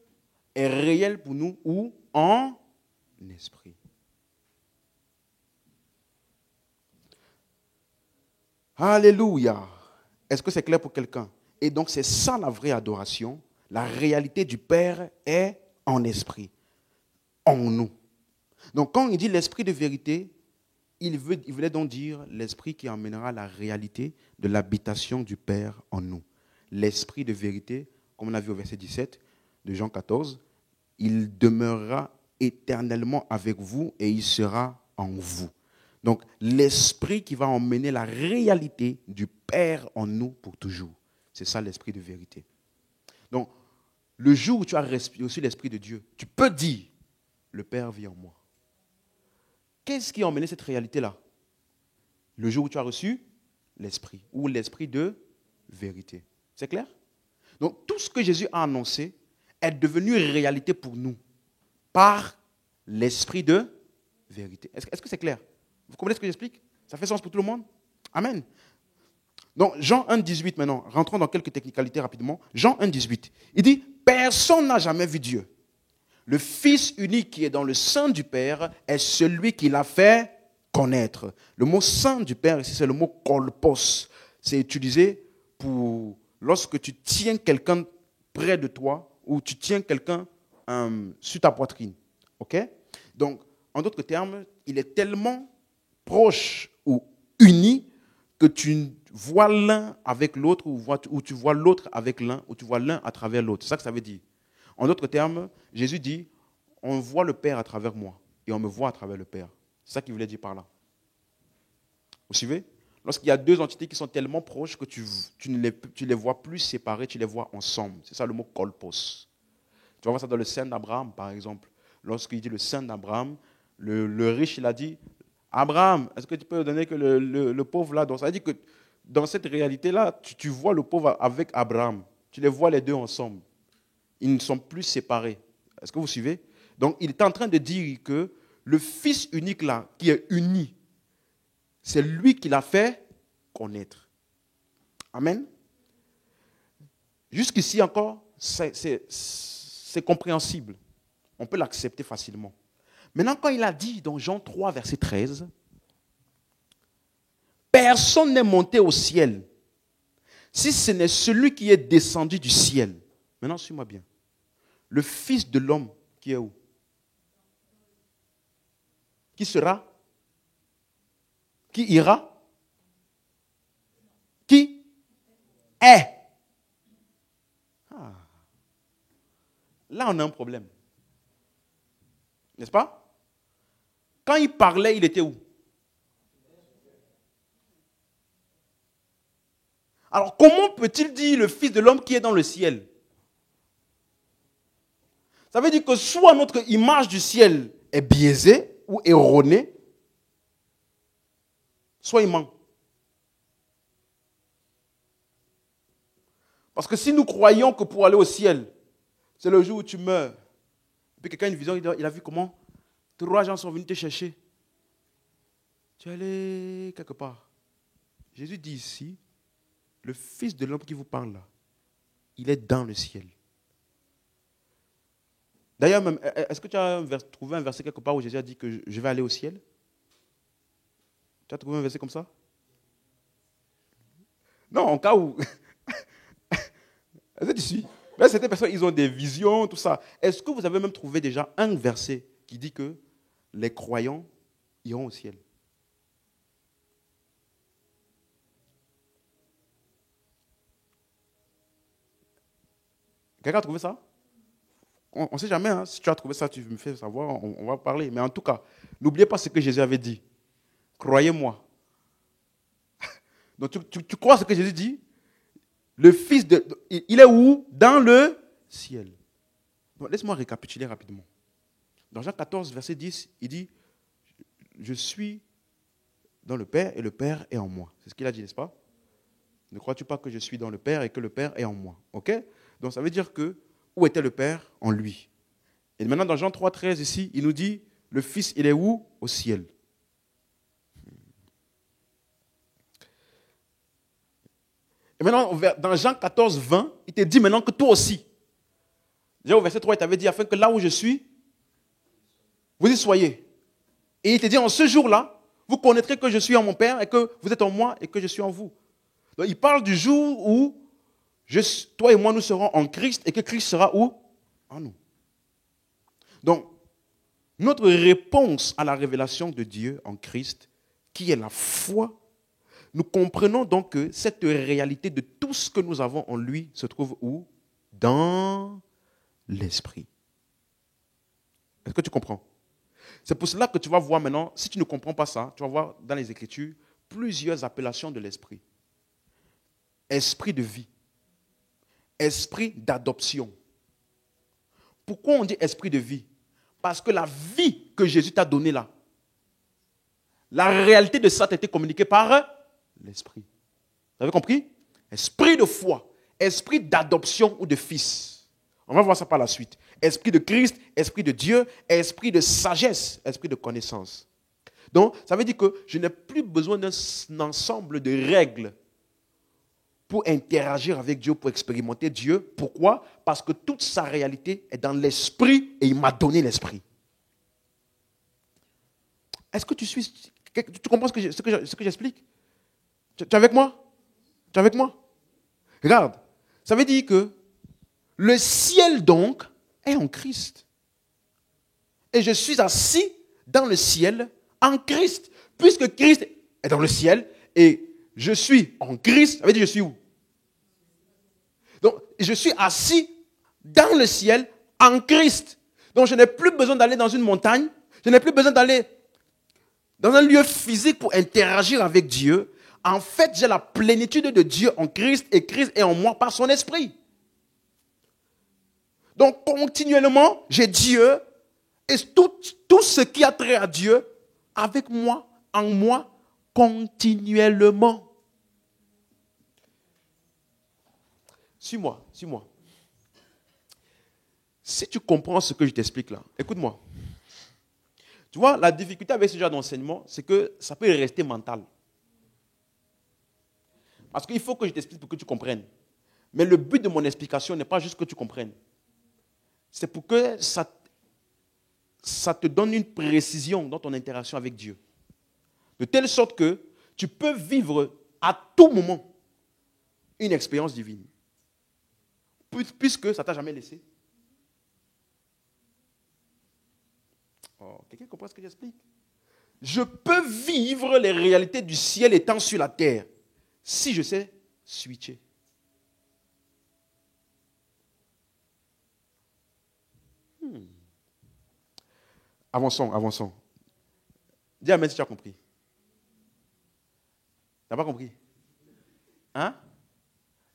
est réel pour nous ou en esprit. Alléluia. Est-ce que c'est clair pour quelqu'un? Et donc c'est ça la vraie adoration. La réalité du Père est en esprit, en nous. Donc quand il dit l'esprit de vérité, il voulait donc dire l'esprit qui emmènera la réalité de l'habitation du Père en nous. L'esprit de vérité, comme on a vu au verset 17 de Jean 14, il demeurera éternellement avec vous et il sera en vous. Donc l'esprit qui va emmener la réalité du Père en nous pour toujours. C'est ça l'esprit de vérité. Donc le jour où tu as reçu l'esprit de Dieu, tu peux dire, le Père vit en moi. Qu'est-ce qui a emmené cette réalité-là? Le jour où tu as reçu l'esprit, ou l'esprit de vérité. C'est clair? Donc tout ce que Jésus a annoncé est devenu réalité pour nous par l'esprit de vérité. Est-ce que c'est clair? Vous comprenez ce que j'explique? Ça fait sens pour tout le monde? Amen. Donc Jean 1, 18 maintenant, rentrons dans quelques technicalités rapidement. Jean 1, 18, il dit, personne n'a jamais vu Dieu. Le Fils unique qui est dans le sein du Père est celui qui l'a fait connaître. Le mot sein du Père ici, c'est le mot kolpos. C'est utilisé pour lorsque tu tiens quelqu'un près de toi ou tu tiens quelqu'un sur ta poitrine. Ok? Donc, en d'autres termes, il est tellement proche ou uni que tu vois l'un avec l'autre ou tu vois l'autre avec l'un ou tu vois l'un à travers l'autre. C'est ça que ça veut dire. En d'autres termes, Jésus dit, on voit le Père à travers moi et on me voit à travers le Père. C'est ça qu'il voulait dire par là. Vous suivez? Lorsqu'il y a deux entités qui sont tellement proches que tu ne les vois plus séparées, tu les vois ensemble. C'est ça le mot kolpos. Tu vas voir ça dans le sein d'Abraham, par exemple. Lorsqu'il dit le sein d'Abraham, le riche, il a dit, Abraham, est-ce que tu peux donner que le pauvre là? Donc ça veut dire que dans cette réalité-là, tu vois le pauvre avec Abraham. Tu les vois les deux ensemble. Ils ne sont plus séparés. Est-ce que vous suivez? Donc, il est en train de dire que le Fils unique là, qui est uni, c'est lui qui l'a fait connaître. Amen. Jusqu'ici encore, c'est compréhensible. On peut l'accepter facilement. Maintenant, quand il a dit dans Jean 3, verset 13, personne n'est monté au ciel si ce n'est celui qui est descendu du ciel. Maintenant, suis-moi bien. Le Fils de l'homme qui est où? Qui sera? Qui ira? Qui est? Ah. Là, on a un problème. N'est-ce pas? Quand il parlait, il était où? Alors, comment peut-il dire le Fils de l'homme qui est dans le ciel? Ça veut dire que soit notre image du ciel est biaisée ou erronée, soit il ment. Parce que si nous croyons que pour aller au ciel, C'est le jour où tu meurs. Et puis quelqu'un a une vision, il a vu comment 3 gens sont venus te chercher. Tu es allé quelque part. Jésus dit ici, le Fils de l'homme qui vous parle là, il est dans le ciel. D'ailleurs, même, est-ce que tu as trouvé un verset quelque part où Jésus a dit que je vais aller au ciel? Tu as trouvé un verset comme ça? Non, en cas où... Est-ce que tu suis? Mais certaines personnes, ils ont des visions, tout ça. Est-ce que vous avez même trouvé déjà un verset qui dit que les croyants iront au ciel? Quelqu'un a trouvé ça? On ne sait jamais. Hein. Si tu as trouvé ça, tu me fais savoir, on va parler. Mais en tout cas, n'oubliez pas ce que Jésus avait dit. Croyez-moi. Donc tu crois ce que Jésus dit? Le Fils de... Il est où? Dans le ciel. Donc, laisse-moi récapituler rapidement. Dans Jean 14, verset 10, il dit, je suis dans le Père et le Père est en moi. C'est ce qu'il a dit, n'est-ce pas? Ne crois-tu pas que je suis dans le Père et que le Père est en moi? Ok? Donc ça veut dire que, où était le Père? En lui. Et maintenant, dans Jean 3, 13, ici, il nous dit, le Fils, il est où? Au ciel. Et maintenant, dans Jean 14, 20, il te dit maintenant que toi aussi. Déjà au verset 3, il t'avait dit, afin que là où je suis, vous y soyez. Et il te dit, en ce jour-là, vous connaîtrez que je suis en mon Père et que vous êtes en moi et que je suis en vous. Donc il parle du jour où toi et moi, nous serons en Christ et que Christ sera où? En nous. Donc, notre réponse à la révélation de Dieu en Christ, qui est la foi, nous comprenons donc que cette réalité de tout ce que nous avons en lui se trouve où? Dans l'esprit. Est-ce que tu comprends? C'est pour cela que tu vas voir maintenant, si tu ne comprends pas ça, tu vas voir dans les Écritures plusieurs appellations de l'esprit. Esprit de vie. Esprit d'adoption. Pourquoi on dit esprit de vie? Parce que la vie que Jésus t'a donnée là, la réalité de ça t'a été communiquée par l'esprit. Vous avez compris? Esprit de foi, esprit d'adoption ou de fils. On va voir ça par la suite. Esprit de Christ, esprit de Dieu, esprit de sagesse, esprit de connaissance. Donc, ça veut dire que je n'ai plus besoin d'un ensemble de règles pour interagir avec Dieu, pour expérimenter Dieu. Pourquoi? Parce que toute sa réalité est dans l'esprit et il m'a donné l'esprit. Est-ce que tu suis? Tu comprends ce que j'explique? Tu es avec moi? Tu es avec moi? Regarde, ça veut dire que le ciel donc est en Christ. Et je suis assis dans le ciel en Christ. Puisque Christ est dans le ciel et je suis en Christ, ça veut dire je suis où? Donc, je suis assis dans le ciel en Christ. Donc, je n'ai plus besoin d'aller dans une montagne. Je n'ai plus besoin d'aller dans un lieu physique pour interagir avec Dieu. En fait, j'ai la plénitude de Dieu en Christ et Christ est en moi par son esprit. Donc, continuellement, j'ai Dieu et tout ce qui a trait à Dieu avec moi, en moi, continuellement. Suis-moi, suis-moi. Si tu comprends ce que je t'explique là, écoute-moi. Tu vois, la difficulté avec ce genre d'enseignement, c'est que ça peut rester mental. Parce qu'il faut que je t'explique pour que tu comprennes. Mais le but de mon explication n'est pas juste que tu comprennes. C'est pour que ça te donne une précision dans ton interaction avec Dieu. De telle sorte que tu peux vivre à tout moment une expérience divine. Puisque ça ne t'a jamais laissé. Oh, quelqu'un comprend ce que j'explique? Je peux vivre les réalités du ciel étant sur la terre si je sais switcher. Avançons. Dis Amen si tu as compris. Tu n'as pas compris? Hein?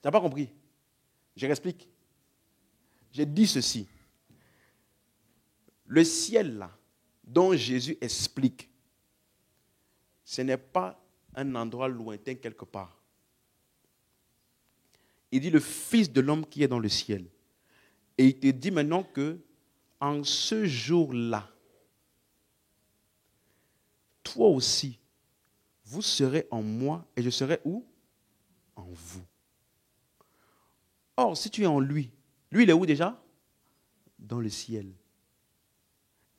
Tu n'as pas compris? Je réexplique. J'ai dit ceci. Le ciel là, dont Jésus explique, ce n'est pas un endroit lointain quelque part. Il dit le Fils de l'homme qui est dans le ciel. Et il te dit maintenant que en ce jour-là, toi aussi, vous serez en moi et je serai où? En vous. Or, si tu es en lui, lui il est où déjà? Dans le ciel.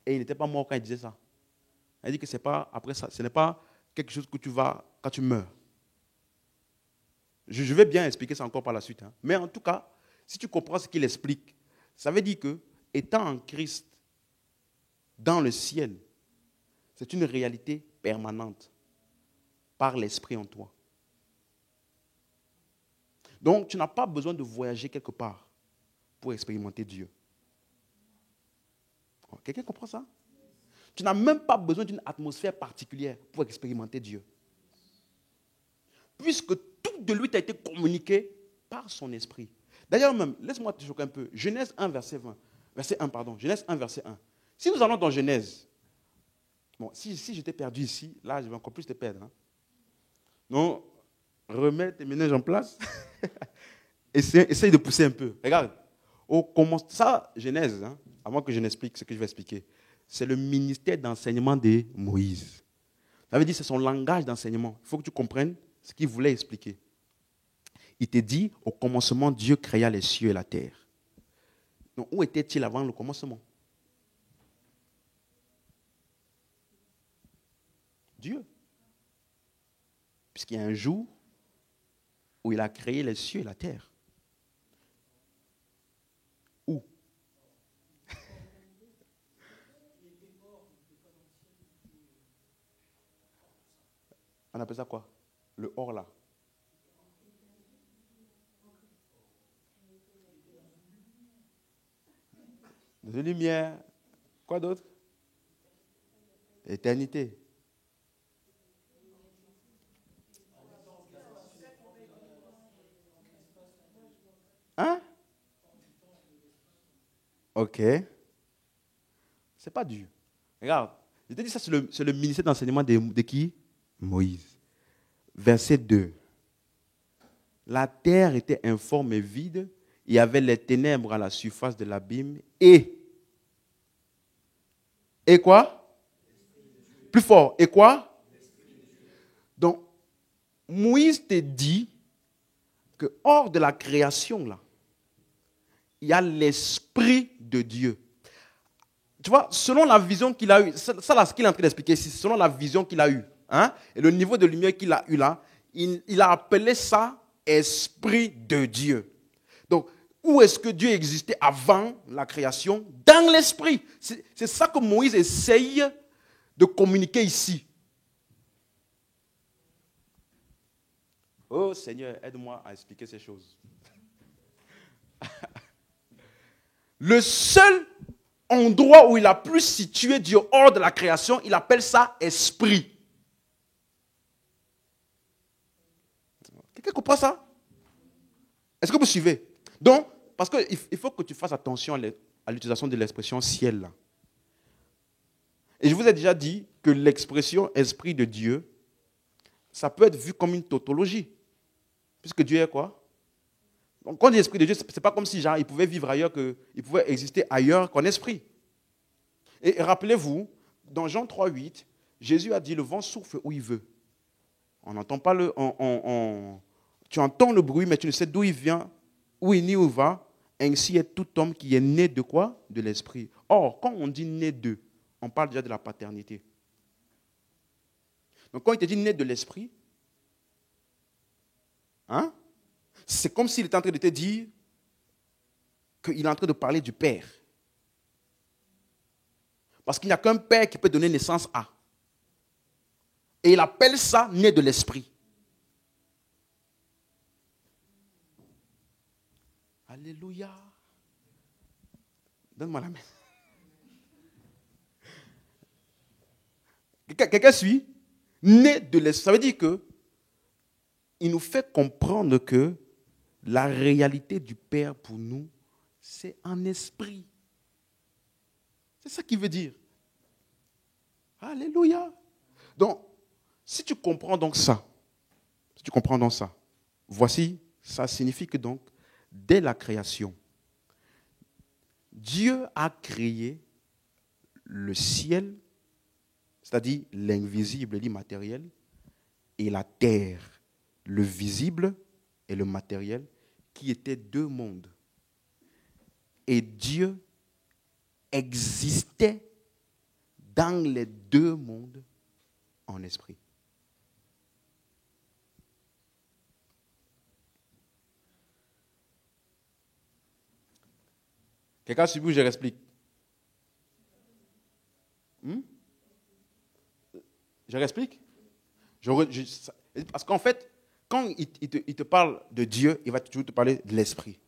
Et il n'était pas mort quand il disait ça. Il dit que c'est pas après ça, ce n'est pas quelque chose que tu vas quand tu meurs. Je vais bien expliquer ça encore par la suite. Mais en tout cas, si tu comprends ce qu'il explique, ça veut dire que, étant en Christ, dans le ciel, c'est une réalité permanente par l'Esprit en toi. Donc, tu n'as pas besoin de voyager quelque part pour expérimenter Dieu. Quelqu'un comprend ça? Tu n'as même pas besoin d'une atmosphère particulière pour expérimenter Dieu. Puisque tout de lui t'a été communiqué par son esprit. D'ailleurs même, laisse-moi te choquer un peu. Genèse 1, verset 20. Verset 1, pardon. Genèse 1, verset 1. Si nous allons dans Genèse, bon, si j'étais perdu ici, là, je vais encore plus te perdre. Donc, remets tes ménages en place. Essaye de pousser un peu. Regarde. Ça, Genèse, avant que je n'explique ce que je vais expliquer, c'est le ministère d'enseignement de Moïse. Ça veut dire que c'est son langage d'enseignement. Il faut que tu comprennes ce qu'il voulait expliquer. Il te dit, au commencement, Dieu créa les cieux et la terre. Donc, où était-il avant le commencement? Dieu. Puisqu'il y a un jour où il a créé les cieux et la terre. Où? On appelle ça quoi? Le hors là. De lumière. Quoi d'autre? Éternité. Hein? Ok. C'est pas Dieu. Regarde. Je te dis ça, c'est le ministère d'enseignement de qui? Moïse. Verset 2. La terre était informe et vide. Il y avait les ténèbres à la surface de l'abîme. Et quoi? Plus fort. Et quoi? Donc, Moïse te dit que hors de la création, là, il y a l'Esprit de Dieu. Tu vois, selon la vision qu'il a eue, ça là, ce qu'il est en train d'expliquer ici, selon la vision qu'il a eue, et le niveau de lumière qu'il a eu là, il a appelé ça Esprit de Dieu. Donc, où est-ce que Dieu existait avant la création? Dans l'Esprit. C'est ça que Moïse essaye de communiquer ici. Oh Seigneur, aide-moi à expliquer ces choses. Le seul endroit où il a pu situer Dieu hors de la création, il appelle ça esprit. Quelqu'un comprend ça? Est-ce que vous suivez? Donc, parce qu'il faut que tu fasses attention à l'utilisation de l'expression ciel là. Et je vous ai déjà dit que l'expression esprit de Dieu, ça peut être vu comme une tautologie. Puisque Dieu est quoi? Donc, quand on dit esprit de Dieu, ce n'est pas comme si genre, il pouvait vivre ailleurs, il pouvait exister ailleurs qu'en esprit. Et rappelez-vous, dans Jean 3,8, Jésus a dit, le vent souffle où il veut. On n'entend pas tu entends le bruit, mais tu ne sais d'où il vient, où il ni où il va. Ainsi est tout homme qui est né de quoi? De l'esprit. Or, quand on dit né de, on parle déjà de la paternité. Donc, quand il te dit né de l'esprit, c'est comme s'il était en train de te dire qu'il est en train de parler du Père. Parce qu'il n'y a qu'un Père qui peut donner naissance à. Et il appelle ça né de l'esprit. Alléluia. Donne-moi la main. Quelqu'un suit? Né de l'esprit. Ça veut dire que il nous fait comprendre que la réalité du Père pour nous, c'est en esprit. C'est ça qu'il veut dire. Alléluia. Donc, si tu comprends donc ça, voici, ça signifie que donc, dès la création, Dieu a créé le ciel, c'est-à-dire l'invisible et l'immatériel, et la terre, le visible et le matériel, qui étaient deux mondes. Et Dieu existait dans les deux mondes en esprit. Quelqu'un suit, je l'explique. Je l'explique. Parce qu'en fait, quand il te parle de Dieu, il va toujours te parler de l'esprit.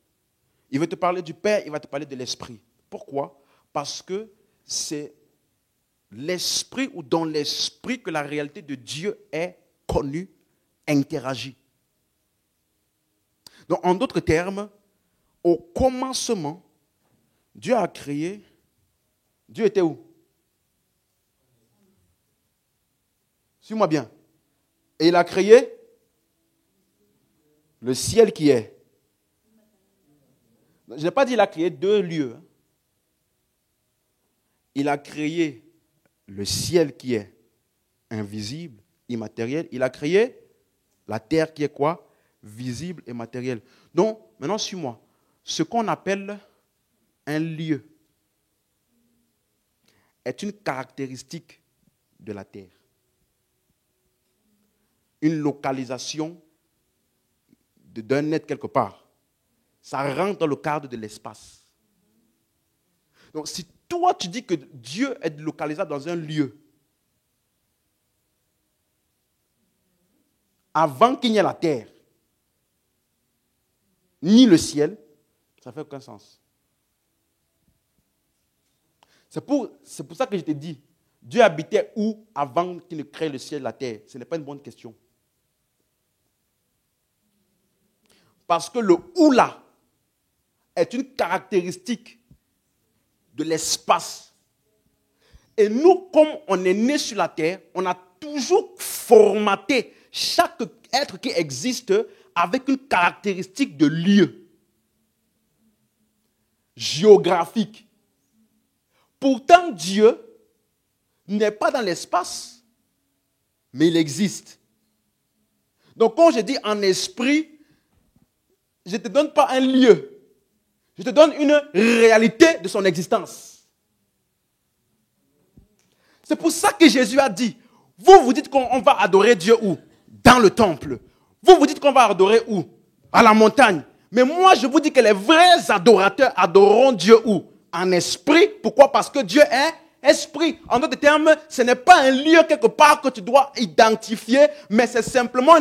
Il veut te parler du Père, il va te parler de l'esprit. Pourquoi? Parce que c'est l'esprit ou dans l'esprit que la réalité de Dieu est connue, interagie. Donc, en d'autres termes, au commencement, Dieu a créé. Dieu était où? Suis-moi bien. Et il a créé le ciel qui est. Je n'ai pas dit qu'il a créé deux lieux. Il a créé le ciel qui est invisible, immatériel. Il a créé la terre qui est quoi? Visible et matérielle. Donc, maintenant, suis-moi. Ce qu'on appelle un lieu est une caractéristique de la terre. Une localisation d'un être quelque part. Ça rentre dans le cadre de l'espace. Donc, si toi, tu dis que Dieu est localisable dans un lieu, avant qu'il n'y ait la terre, ni le ciel, ça ne fait aucun sens. C'est pour ça que je t'ai dit, Dieu habitait où avant qu'il ne crée le ciel et la terre? Ce n'est pas une bonne question. Parce que le où là est une caractéristique de l'espace. Et nous, comme on est né sur la terre, on a toujours formaté chaque être qui existe avec une caractéristique de lieu géographique. Pourtant, Dieu n'est pas dans l'espace, mais il existe. Donc, quand je dis en esprit, je ne te donne pas un lieu. Je te donne une réalité de son existence. C'est pour ça que Jésus a dit, vous dites qu'on va adorer Dieu où? Dans le temple. Vous dites qu'on va adorer où? À la montagne. Mais moi, je vous dis que les vrais adorateurs adoreront Dieu où? En esprit. Pourquoi? Parce que Dieu est esprit. En d'autres termes, ce n'est pas un lieu quelque part que tu dois identifier, mais c'est simplement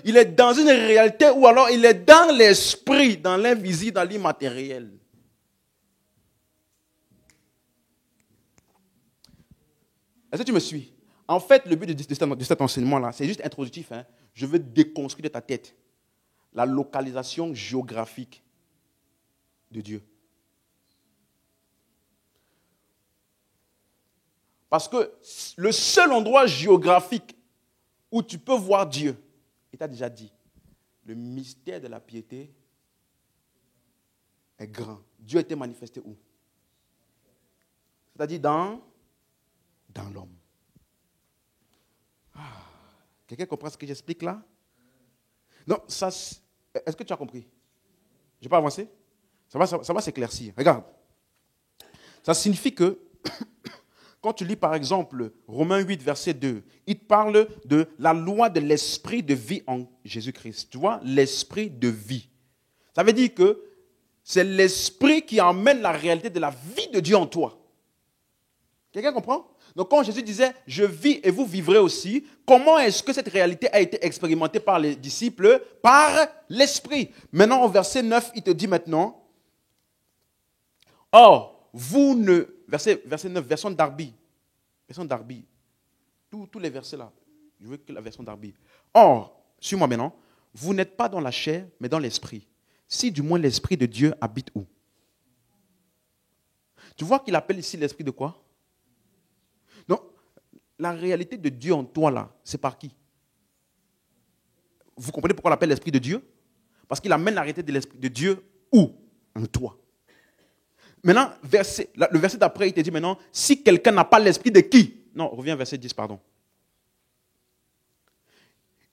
il est dans une réalité ou alors il est dans l'esprit, dans l'invisible, dans l'immatériel. Est-ce que tu me suis? En fait, le but de cet enseignement-là, c'est juste introductif. Je veux déconstruire de ta tête la localisation géographique de Dieu. Parce que le seul endroit géographique où tu peux voir Dieu, il t'a déjà dit, le mystère de la piété est grand. Dieu a été manifesté où? C'est-à-dire dans l'homme. Quelqu'un comprend ce que j'explique là? Non, ça, est-ce que tu as compris? Je peux avancer? Ça va s'éclaircir. Regarde. Ça signifie que quand tu lis par exemple Romains 8, verset 2, il te parle de la loi de l'esprit de vie en Jésus-Christ. Tu vois, l'esprit de vie. Ça veut dire que c'est l'esprit qui emmène la réalité de la vie de Dieu en toi. Quelqu'un comprend? Donc quand Jésus disait « je vis et vous vivrez aussi », comment est-ce que cette réalité a été expérimentée par les disciples? Par l'esprit. Maintenant au verset 9, il te dit maintenant « Or, vous ne... » Verset 9, version Darby. Version Darby. Tous les versets là. Je veux que la version Darby. « Or, suis-moi maintenant, vous n'êtes pas dans la chair, mais dans l'esprit. Si du moins l'esprit de Dieu habite où? » Tu vois qu'il appelle ici l'esprit de quoi? Donc, la réalité de Dieu en toi, là, c'est par qui? Vous comprenez pourquoi on l'appelle l'esprit de Dieu? Parce qu'il amène la réalité de l'esprit de Dieu où? En toi. Maintenant, le verset d'après, il te dit maintenant, si quelqu'un n'a pas l'esprit de qui? Non, reviens verset 10, pardon.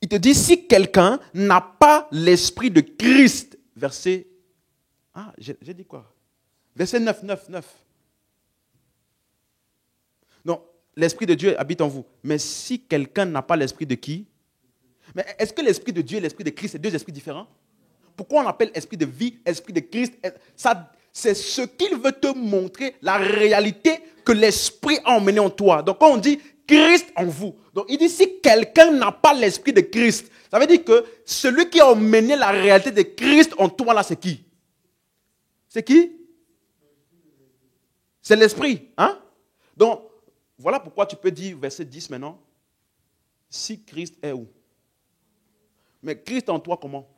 Il te dit, si quelqu'un n'a pas l'esprit de Christ, verset... Ah, j'ai dit quoi? Verset 9. Non, l'esprit de Dieu habite en vous. Mais si quelqu'un n'a pas l'esprit de qui? Mais est-ce que l'esprit de Dieu et l'esprit de Christ, c'est deux esprits différents? Pourquoi on appelle esprit de vie, esprit de Christ? Ça, c'est ce qu'il veut te montrer, la réalité que l'esprit a emmené en toi. Donc quand on dit Christ en vous, donc il dit si quelqu'un n'a pas l'esprit de Christ, ça veut dire que celui qui a emmené la réalité de Christ en toi là, c'est qui? C'est qui? C'est l'esprit. Hein? Donc voilà pourquoi tu peux dire, verset 10 maintenant, si Christ est où? Mais Christ en toi comment?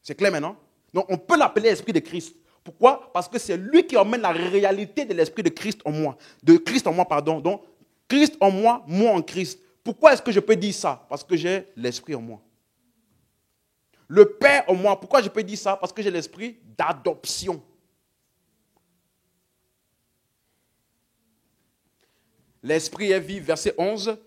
C'est clair maintenant? Donc on peut l'appeler l'esprit de Christ. Pourquoi? Parce que c'est lui qui emmène la réalité de l'esprit de Christ en moi. De Christ en moi, pardon. Donc Christ en moi, moi en Christ. Pourquoi est-ce que je peux dire ça? Parce que j'ai l'esprit en moi. Le Père en moi, pourquoi je peux dire ça? Parce que j'ai l'esprit d'adoption. L'esprit est vif, verset 11.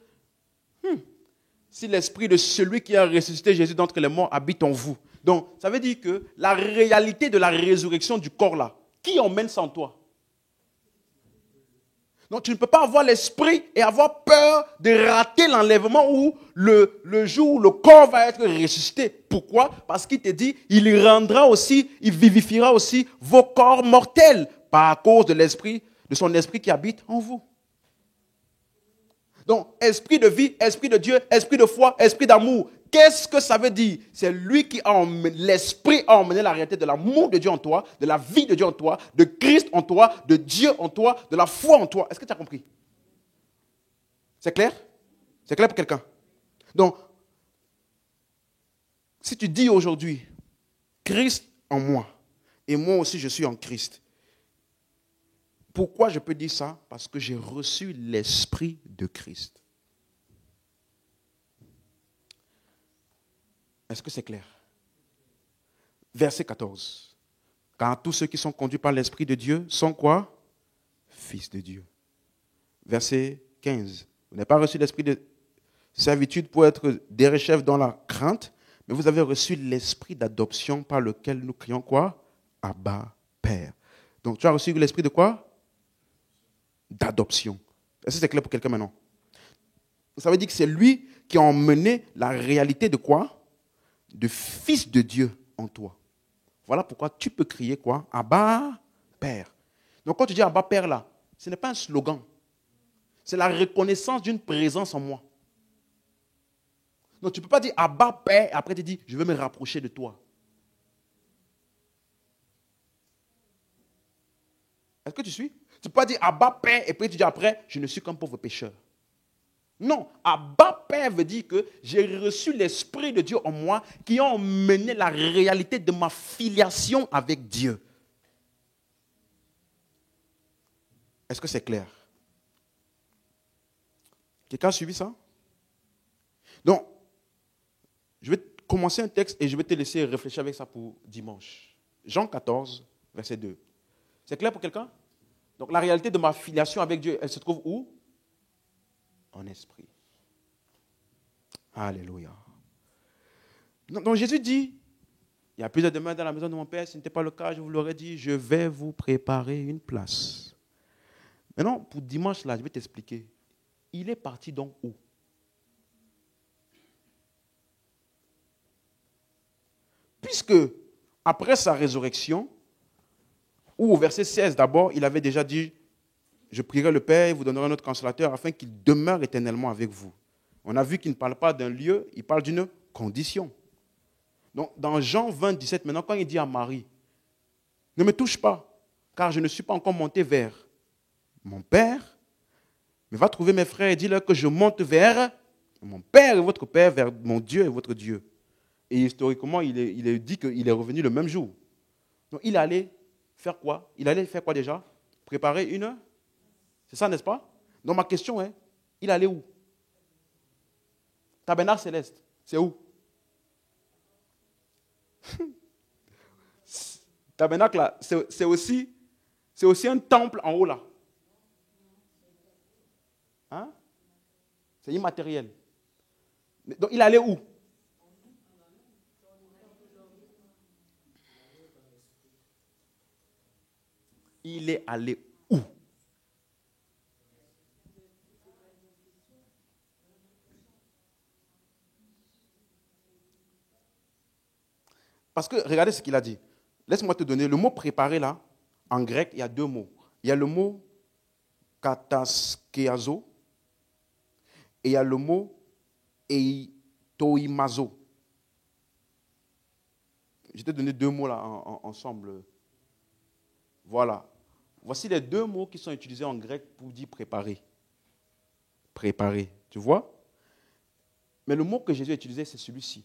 Si l'esprit de celui qui a ressuscité Jésus d'entre les morts habite en vous. Donc, ça veut dire que la réalité de la résurrection du corps là, qui emmène ça en toi? Donc, tu ne peux pas avoir l'esprit et avoir peur de rater l'enlèvement où le jour où le corps va être ressuscité. Pourquoi? Parce qu'il te dit, il rendra aussi, il vivifiera aussi vos corps mortels par cause de l'esprit, de son esprit qui habite en vous. Donc, esprit de vie, esprit de Dieu, esprit de foi, esprit d'amour. Qu'est-ce que ça veut dire? C'est lui qui a emmené, l'esprit a emmené la réalité de l'amour de Dieu en toi, de la vie de Dieu en toi, de Christ en toi, de Dieu en toi, de la foi en toi. Est-ce que tu as compris? C'est clair? C'est clair pour quelqu'un? Donc, si tu dis aujourd'hui, Christ en moi, et moi aussi je suis en Christ. Pourquoi je peux dire ça? Parce que j'ai reçu l'esprit de Christ. Est-ce que c'est clair? Verset 14. Car tous ceux qui sont conduits par l'Esprit de Dieu sont quoi? Fils de Dieu. Verset 15. Vous n'avez pas reçu l'esprit de servitude pour être derechef dans la crainte, mais vous avez reçu l'esprit d'adoption par lequel nous crions quoi? Abba, Père. Donc tu as reçu l'esprit de quoi? D'adoption. Est-ce que c'est clair pour quelqu'un maintenant? Ça veut dire que c'est lui qui a emmené la réalité de quoi? De fils de Dieu en toi. Voilà pourquoi tu peux crier quoi? Abba, Père. Donc quand tu dis Abba, Père là, ce n'est pas un slogan. C'est la reconnaissance d'une présence en moi. Donc tu ne peux pas dire Abba, Père, et après tu dis je veux me rapprocher de toi. Est-ce que tu suis? Tu ne peux pas dire Abba, Père, et puis tu dis après je ne suis qu'un pauvre pécheur. Non, Abba Père veut dire que j'ai reçu l'Esprit de Dieu en moi qui a emmené la réalité de ma filiation avec Dieu. Est-ce que c'est clair? Quelqu'un a suivi ça? Donc, je vais commencer un texte et je vais te laisser réfléchir avec ça pour dimanche. Jean 14, verset 2. C'est clair pour quelqu'un? Donc, la réalité de ma filiation avec Dieu, elle se trouve où? En esprit. Alléluia. Donc Jésus dit, il y a plusieurs demeures dans la maison de mon Père, si ce n'était pas le cas, je vous l'aurais dit, je vais vous préparer une place. Maintenant, pour dimanche, là, je vais t'expliquer. Il est parti donc où? Puisque, après sa résurrection, ou au verset 16 d'abord, il avait déjà dit, je prierai le Père et vous donnerai un autre consolateur afin qu'il demeure éternellement avec vous. On a vu qu'il ne parle pas d'un lieu, il parle d'une condition. Donc, dans Jean 20, 17, maintenant, quand il dit à Marie, ne me touche pas, car je ne suis pas encore monté vers mon Père, mais va trouver mes frères et dis-leur que je monte vers mon Père et votre Père, vers mon Dieu et votre Dieu. Et historiquement, il est dit qu'il est revenu le même jour. Donc, il allait faire quoi? Il allait faire quoi déjà? Préparer une... C'est ça, n'est-ce pas? Donc, ma question est, il allait où? Tabernacle céleste, c'est où? Tabernacle, là, c'est aussi un temple en haut, là. Hein? C'est immatériel. Donc, il allait où? Il est allé où? Parce que, regardez ce qu'il a dit. Laisse-moi te donner le mot préparé là. En grec, il y a deux mots. Il y a le mot kataskeazo et il y a le mot eitoimazo. Je t'ai donné deux mots là ensemble. Voilà. Voici les deux mots qui sont utilisés en grec pour dire préparer. Préparer. Tu vois? Mais le mot que Jésus a utilisé, c'est celui-ci.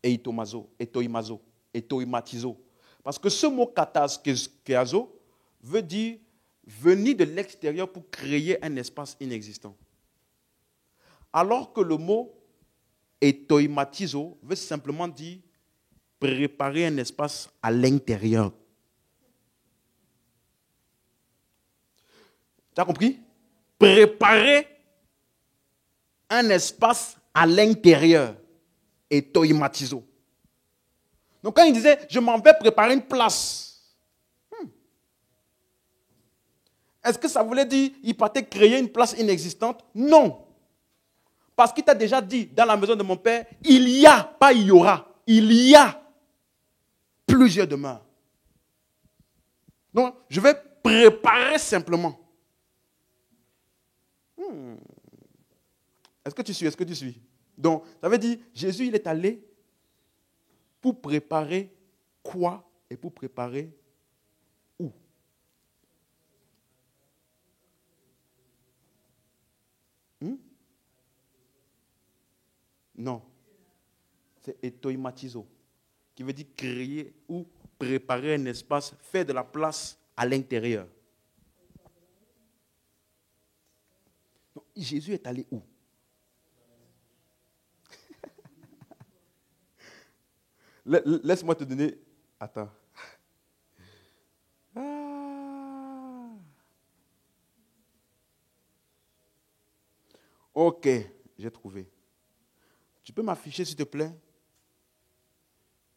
Eitomazo, etoimazo, etoimatizo. Parce que ce mot kataskeazo veut dire venir de l'extérieur pour créer un espace inexistant. Alors que le mot etoimatizo veut simplement dire préparer un espace à l'intérieur. Tu as compris? Préparer un espace à l'intérieur. Etoimatizo. Donc quand il disait, je m'en vais préparer une place. Est-ce que ça voulait dire qu'il partait créer une place inexistante? Non. Parce qu'il t'a déjà dit, dans la maison de mon père, il y a, pas il y aura, il y a plusieurs demeures. Donc, je vais préparer simplement. Est-ce que tu suis? Est-ce que tu suis? Donc, ça veut dire, Jésus, il est allé pour préparer quoi et pour préparer où? Non. C'est etoimatizo, qui veut dire créer ou préparer un espace, faire de la place à l'intérieur. Donc, Jésus est allé où? Laisse-moi te donner... Attends. Ok, j'ai trouvé. Tu peux m'afficher, s'il te plaît?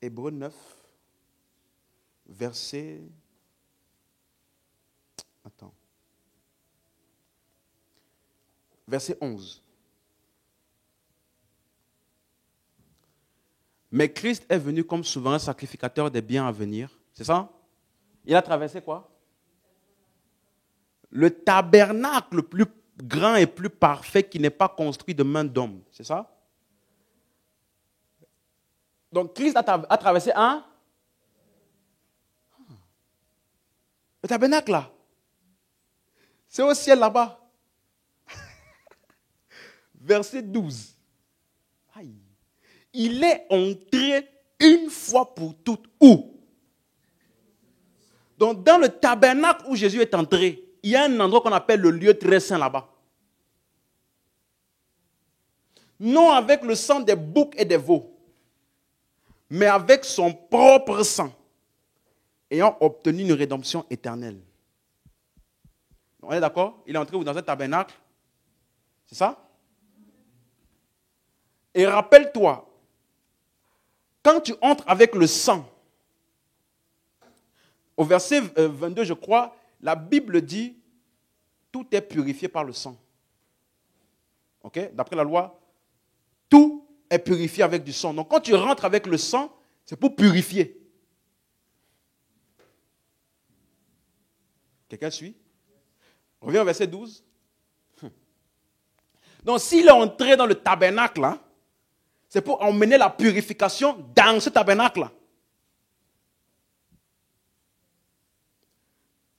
Hébreux 9, verset... Attends. Verset 11. Mais Christ est venu comme souverain sacrificateur des biens à venir. C'est ça? Il a traversé quoi? Le tabernacle le plus grand et plus parfait qui n'est pas construit de main d'homme. C'est ça? Donc Christ a traversé un? Le tabernacle là. C'est au ciel là-bas. Verset 12. Aïe. Il est entré une fois pour toutes. Où? Donc, dans le tabernacle où Jésus est entré, il y a un endroit qu'on appelle le lieu très saint là-bas. Non avec le sang des boucs et des veaux, mais avec son propre sang, ayant obtenu une rédemption éternelle. On est d'accord? Il est entré dans un tabernacle. C'est ça? Et rappelle-toi, quand tu entres avec le sang, au verset 22, je crois, la Bible dit, tout est purifié par le sang. Ok? D'après la loi, tout est purifié avec du sang. Donc quand tu rentres avec le sang, c'est pour purifier. Quelqu'un suit? Reviens au verset 12. Donc s'il est entré dans le tabernacle, hein, c'est pour emmener la purification dans ce tabernacle-là.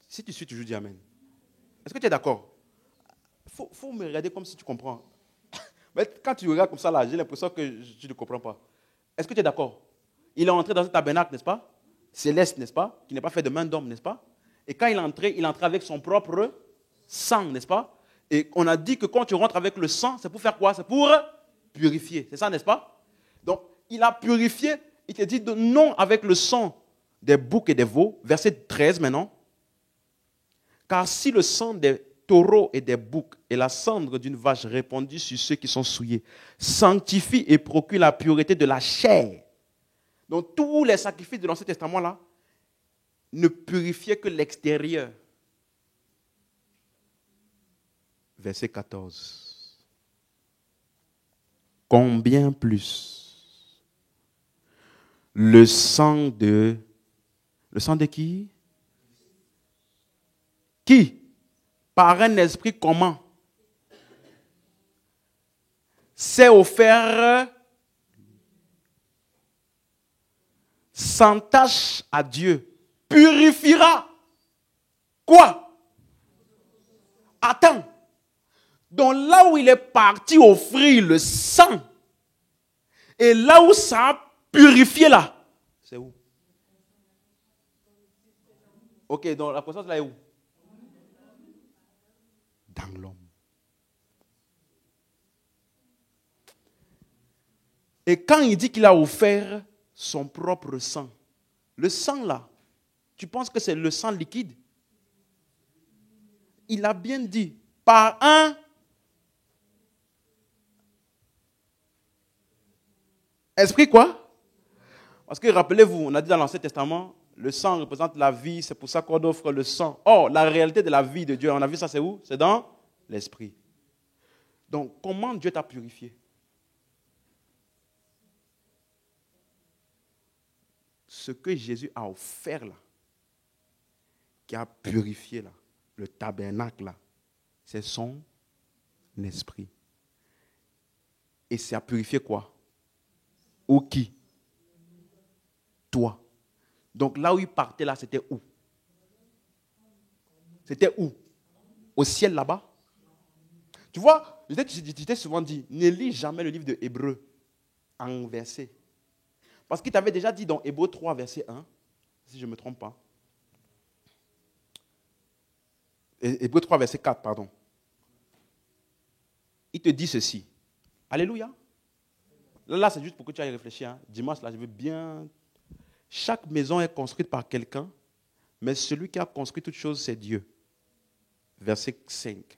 Si tu suis, tu dis Amen. Est-ce que tu es d'accord? Il faut me regarder comme si tu comprends. Mais quand tu regardes comme ça, là, j'ai l'impression que tu ne comprends pas. Est-ce que tu es d'accord? Il est entré dans ce tabernacle, n'est-ce pas? Céleste, n'est-ce pas? Qui n'est pas fait de main d'homme, n'est-ce pas? Et quand il est entré avec son propre sang, n'est-ce pas? Et on a dit que quand tu rentres avec le sang, c'est pour faire quoi? C'est pour purifier. C'est ça, n'est-ce pas? Donc, il a purifié. Il te dit non avec le sang des boucs et des veaux. Verset 13 maintenant. Car si le sang des taureaux et des boucs et la cendre d'une vache répandue sur ceux qui sont souillés sanctifie et procure la pureté de la chair. Donc tous les sacrifices de l'Ancien Testament là ne purifiaient que l'extérieur. Verset 14. Combien plus le sang de qui? Qui? Par un esprit comment? C'est offert sans tâche à Dieu. Purifiera. Quoi? Attends. Donc là où il est parti offrir le sang, et là où ça a purifié là, c'est où? Ok, donc la conscience là est où? Dans l'homme. Et quand il dit qu'il a offert son propre sang, le sang là, tu penses que c'est le sang liquide? Il a bien dit, par un esprit quoi? Parce que rappelez-vous, on a dit dans l'Ancien Testament, le sang représente la vie, c'est pour ça qu'on offre le sang. Or, la réalité de la vie de Dieu, on a vu ça, c'est où? C'est dans l'esprit. Donc, comment Dieu t'a purifié? Ce que Jésus a offert là, qui a purifié là, le tabernacle là, c'est son esprit. Et c'est à purifier quoi? Ou qui? Toi. Donc là où il partait là, c'était où? C'était où? Au ciel là-bas? Tu vois, je t'ai souvent dit, ne lis jamais le livre de Hébreux en verset. Parce qu'il t'avait déjà dit dans Hébreux 3, verset 1, si je ne me trompe pas. Hébreux 3, verset 4, pardon. Il te dit ceci. Alléluia. Là, c'est juste pour que tu ailles réfléchir. Hein. Dimanche, là, je veux bien... Chaque maison est construite par quelqu'un, mais celui qui a construit toute chose, c'est Dieu. Verset 5.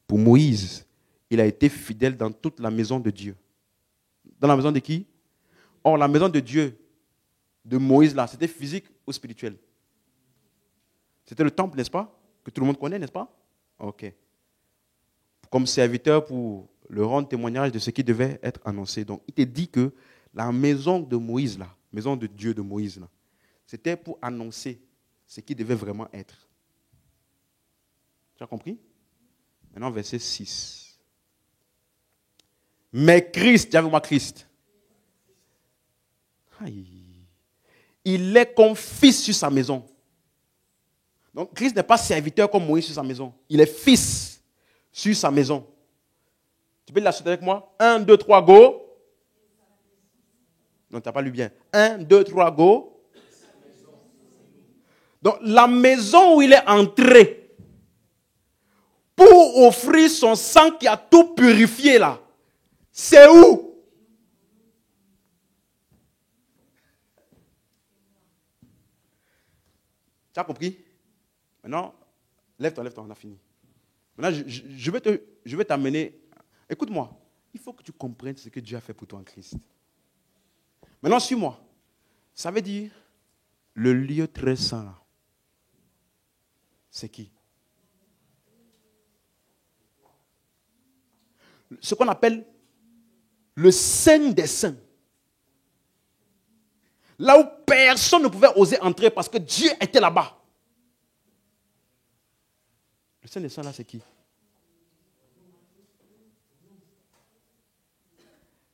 Pour Moïse, il a été fidèle dans toute la maison de Dieu. Dans la maison de qui? Or, la maison de Dieu, de Moïse, là, c'était physique ou spirituel? C'était le temple, n'est-ce pas? Que tout le monde connaît, n'est-ce pas? Ok. Comme serviteur pour le rendre témoignage de ce qui devait être annoncé. Donc, il te dit que la maison de Moïse, là, maison de Dieu de Moïse, là, c'était pour annoncer ce qui devait vraiment être. Tu as compris? Maintenant, verset 6. Mais Christ, dis avec moi Christ. Aïe. Il est comme fils sur sa maison. Donc, Christ n'est pas serviteur comme Moïse sur sa maison. Il est fils sur sa maison. Tu peux l'acheter avec moi? 1, 2, 3, go. Non, tu n'as pas lu bien. 1, 2, 3, go. Donc, la maison où il est entré pour offrir son sang qui a tout purifié là, c'est où? Tu as compris? Maintenant, lève-toi, on a fini. Maintenant, je vais t'amener. Écoute-moi, il faut que tu comprennes ce que Dieu a fait pour toi en Christ. Maintenant, suis-moi. Ça veut dire, le lieu très saint là, c'est qui? Ce qu'on appelle le Saint des Saints. Là où personne ne pouvait oser entrer parce que Dieu était là-bas. Le Saint des Saints là, c'est qui?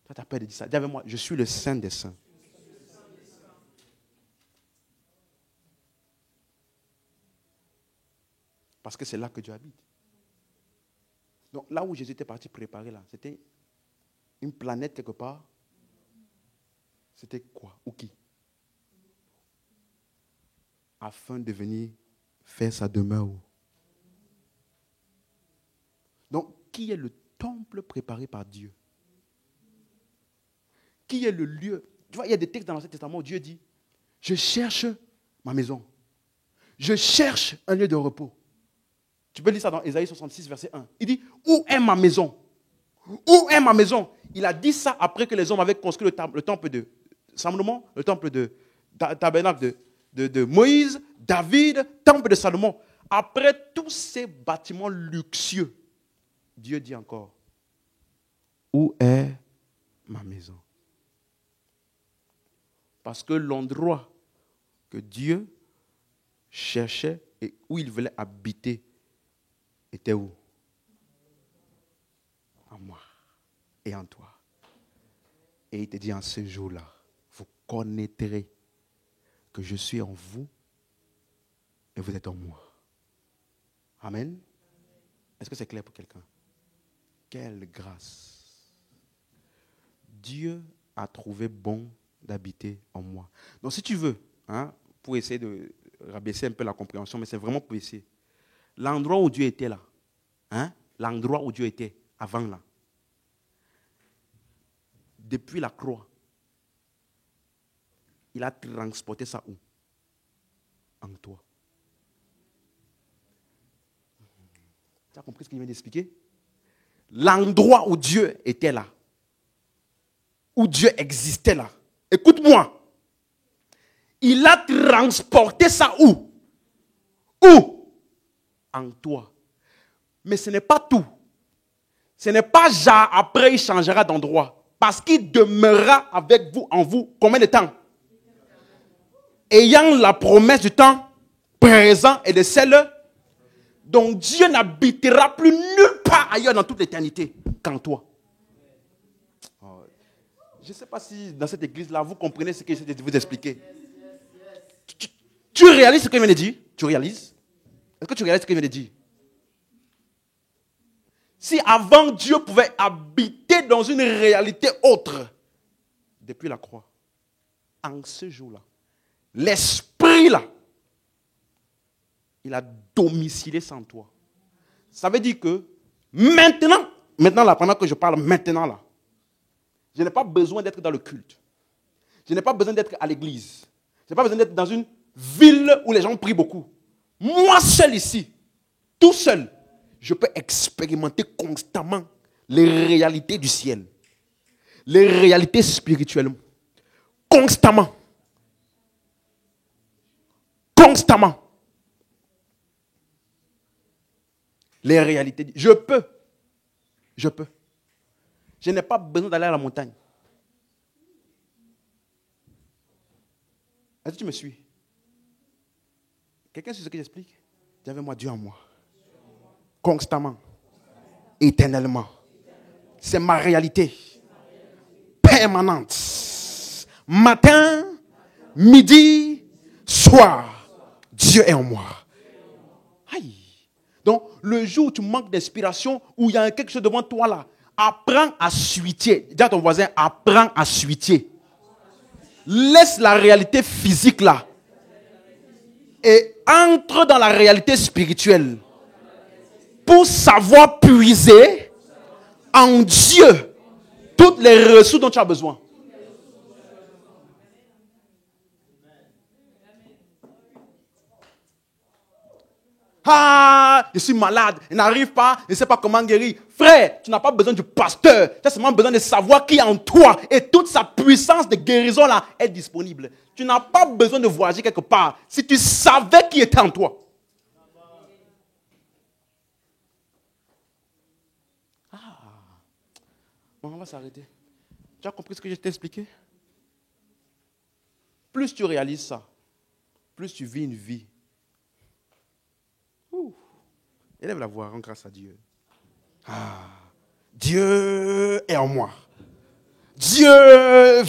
Toi, tu as peur de dire ça. Dis avec moi, je suis le Saint des Saints. Parce que c'est là que Dieu habite. Donc là où Jésus était parti préparer là, c'était une planète quelque part. C'était quoi? Ou qui? Afin de venir faire sa demeure. Donc, qui est le temple préparé par Dieu? Qui est le lieu? Tu vois, il y a des textes dans l'Ancien Testament où Dieu dit, Je cherche ma maison. Je cherche un lieu de repos. Tu peux lire ça dans Ésaïe 66, verset 1. Il dit, où est ma maison? Où est ma maison? Il a dit ça après que les hommes avaient construit le temple de Salomon, le temple de tabernacle de Moïse, David, temple de Salomon. Après tous ces bâtiments luxueux, Dieu dit encore, où est ma maison? Parce que l'endroit que Dieu cherchait et où il voulait habiter était où? En moi et en toi. Et il te dit en ce jour-là, vous connaîtrez que je suis en vous et vous êtes en moi. Amen. Est-ce que c'est clair pour quelqu'un? Quelle grâce. Dieu a trouvé bon d'habiter en moi. Donc si tu veux, pour essayer de rabaisser un peu la compréhension, mais c'est vraiment pour essayer. L'endroit où Dieu était là, l'endroit où Dieu était avant là, depuis la croix, il a transporté ça où? En toi. Tu as compris ce qu'il vient d'expliquer? L'endroit où Dieu était là, où Dieu existait là, écoute-moi, il a transporté ça où? Où? En toi. Mais ce n'est pas tout. Ce n'est pas genre après il changera d'endroit. Parce qu'il demeurera avec vous, en vous, combien de temps? Ayant la promesse du temps présent et de celle. Donc Dieu n'habitera plus nulle part ailleurs dans toute l'éternité qu'en toi. Je ne sais pas si dans cette église-là, vous comprenez ce que j'essaie de vous expliquer. Tu réalises ce qu'il vient de dire? Tu réalises? Est-ce que tu réalises ce qu'il vient de dire? Si avant Dieu pouvait habiter dans une réalité autre, depuis la croix, en ce jour-là, l'esprit là, il a domicilié sans toi. Ça veut dire que maintenant là, pendant que je parle maintenant là, je n'ai pas besoin d'être dans le culte. Je n'ai pas besoin d'être à l'église. Je n'ai pas besoin d'être dans une ville où les gens prient beaucoup. Moi seul ici, tout seul, je peux expérimenter constamment les réalités du ciel. Les réalités spirituelles. Constamment. Constamment. Les réalités. Je peux. Je n'ai pas besoin d'aller à la montagne. Est-ce que tu me suis? Quelqu'un sait ce que j'explique? Dis avec moi, Dieu en moi. Constamment. Éternellement. C'est ma réalité. Permanente. Matin, midi, soir. Dieu est en moi. Aïe. Donc, le jour où tu manques d'inspiration, où il y a quelque chose devant toi là, apprends à suitier. Dis à ton voisin, apprends à suitier. Laisse la réalité physique là et entre dans la réalité spirituelle pour savoir puiser en Dieu toutes les ressources dont tu as besoin. Ah, je suis malade, je n'arrive pas, je ne sais pas comment guérir. Frère, tu n'as pas besoin du pasteur. Tu as seulement besoin de savoir qui est en toi. Et toute sa puissance de guérison là est disponible. Tu n'as pas besoin de voyager quelque part. Si tu savais qui était en toi. Bon, on va s'arrêter. Tu as compris ce que je t'ai expliqué? Plus tu réalises ça, plus tu vis une vie. Élève la voix, rends grâce à Dieu. Dieu est en moi. Dieu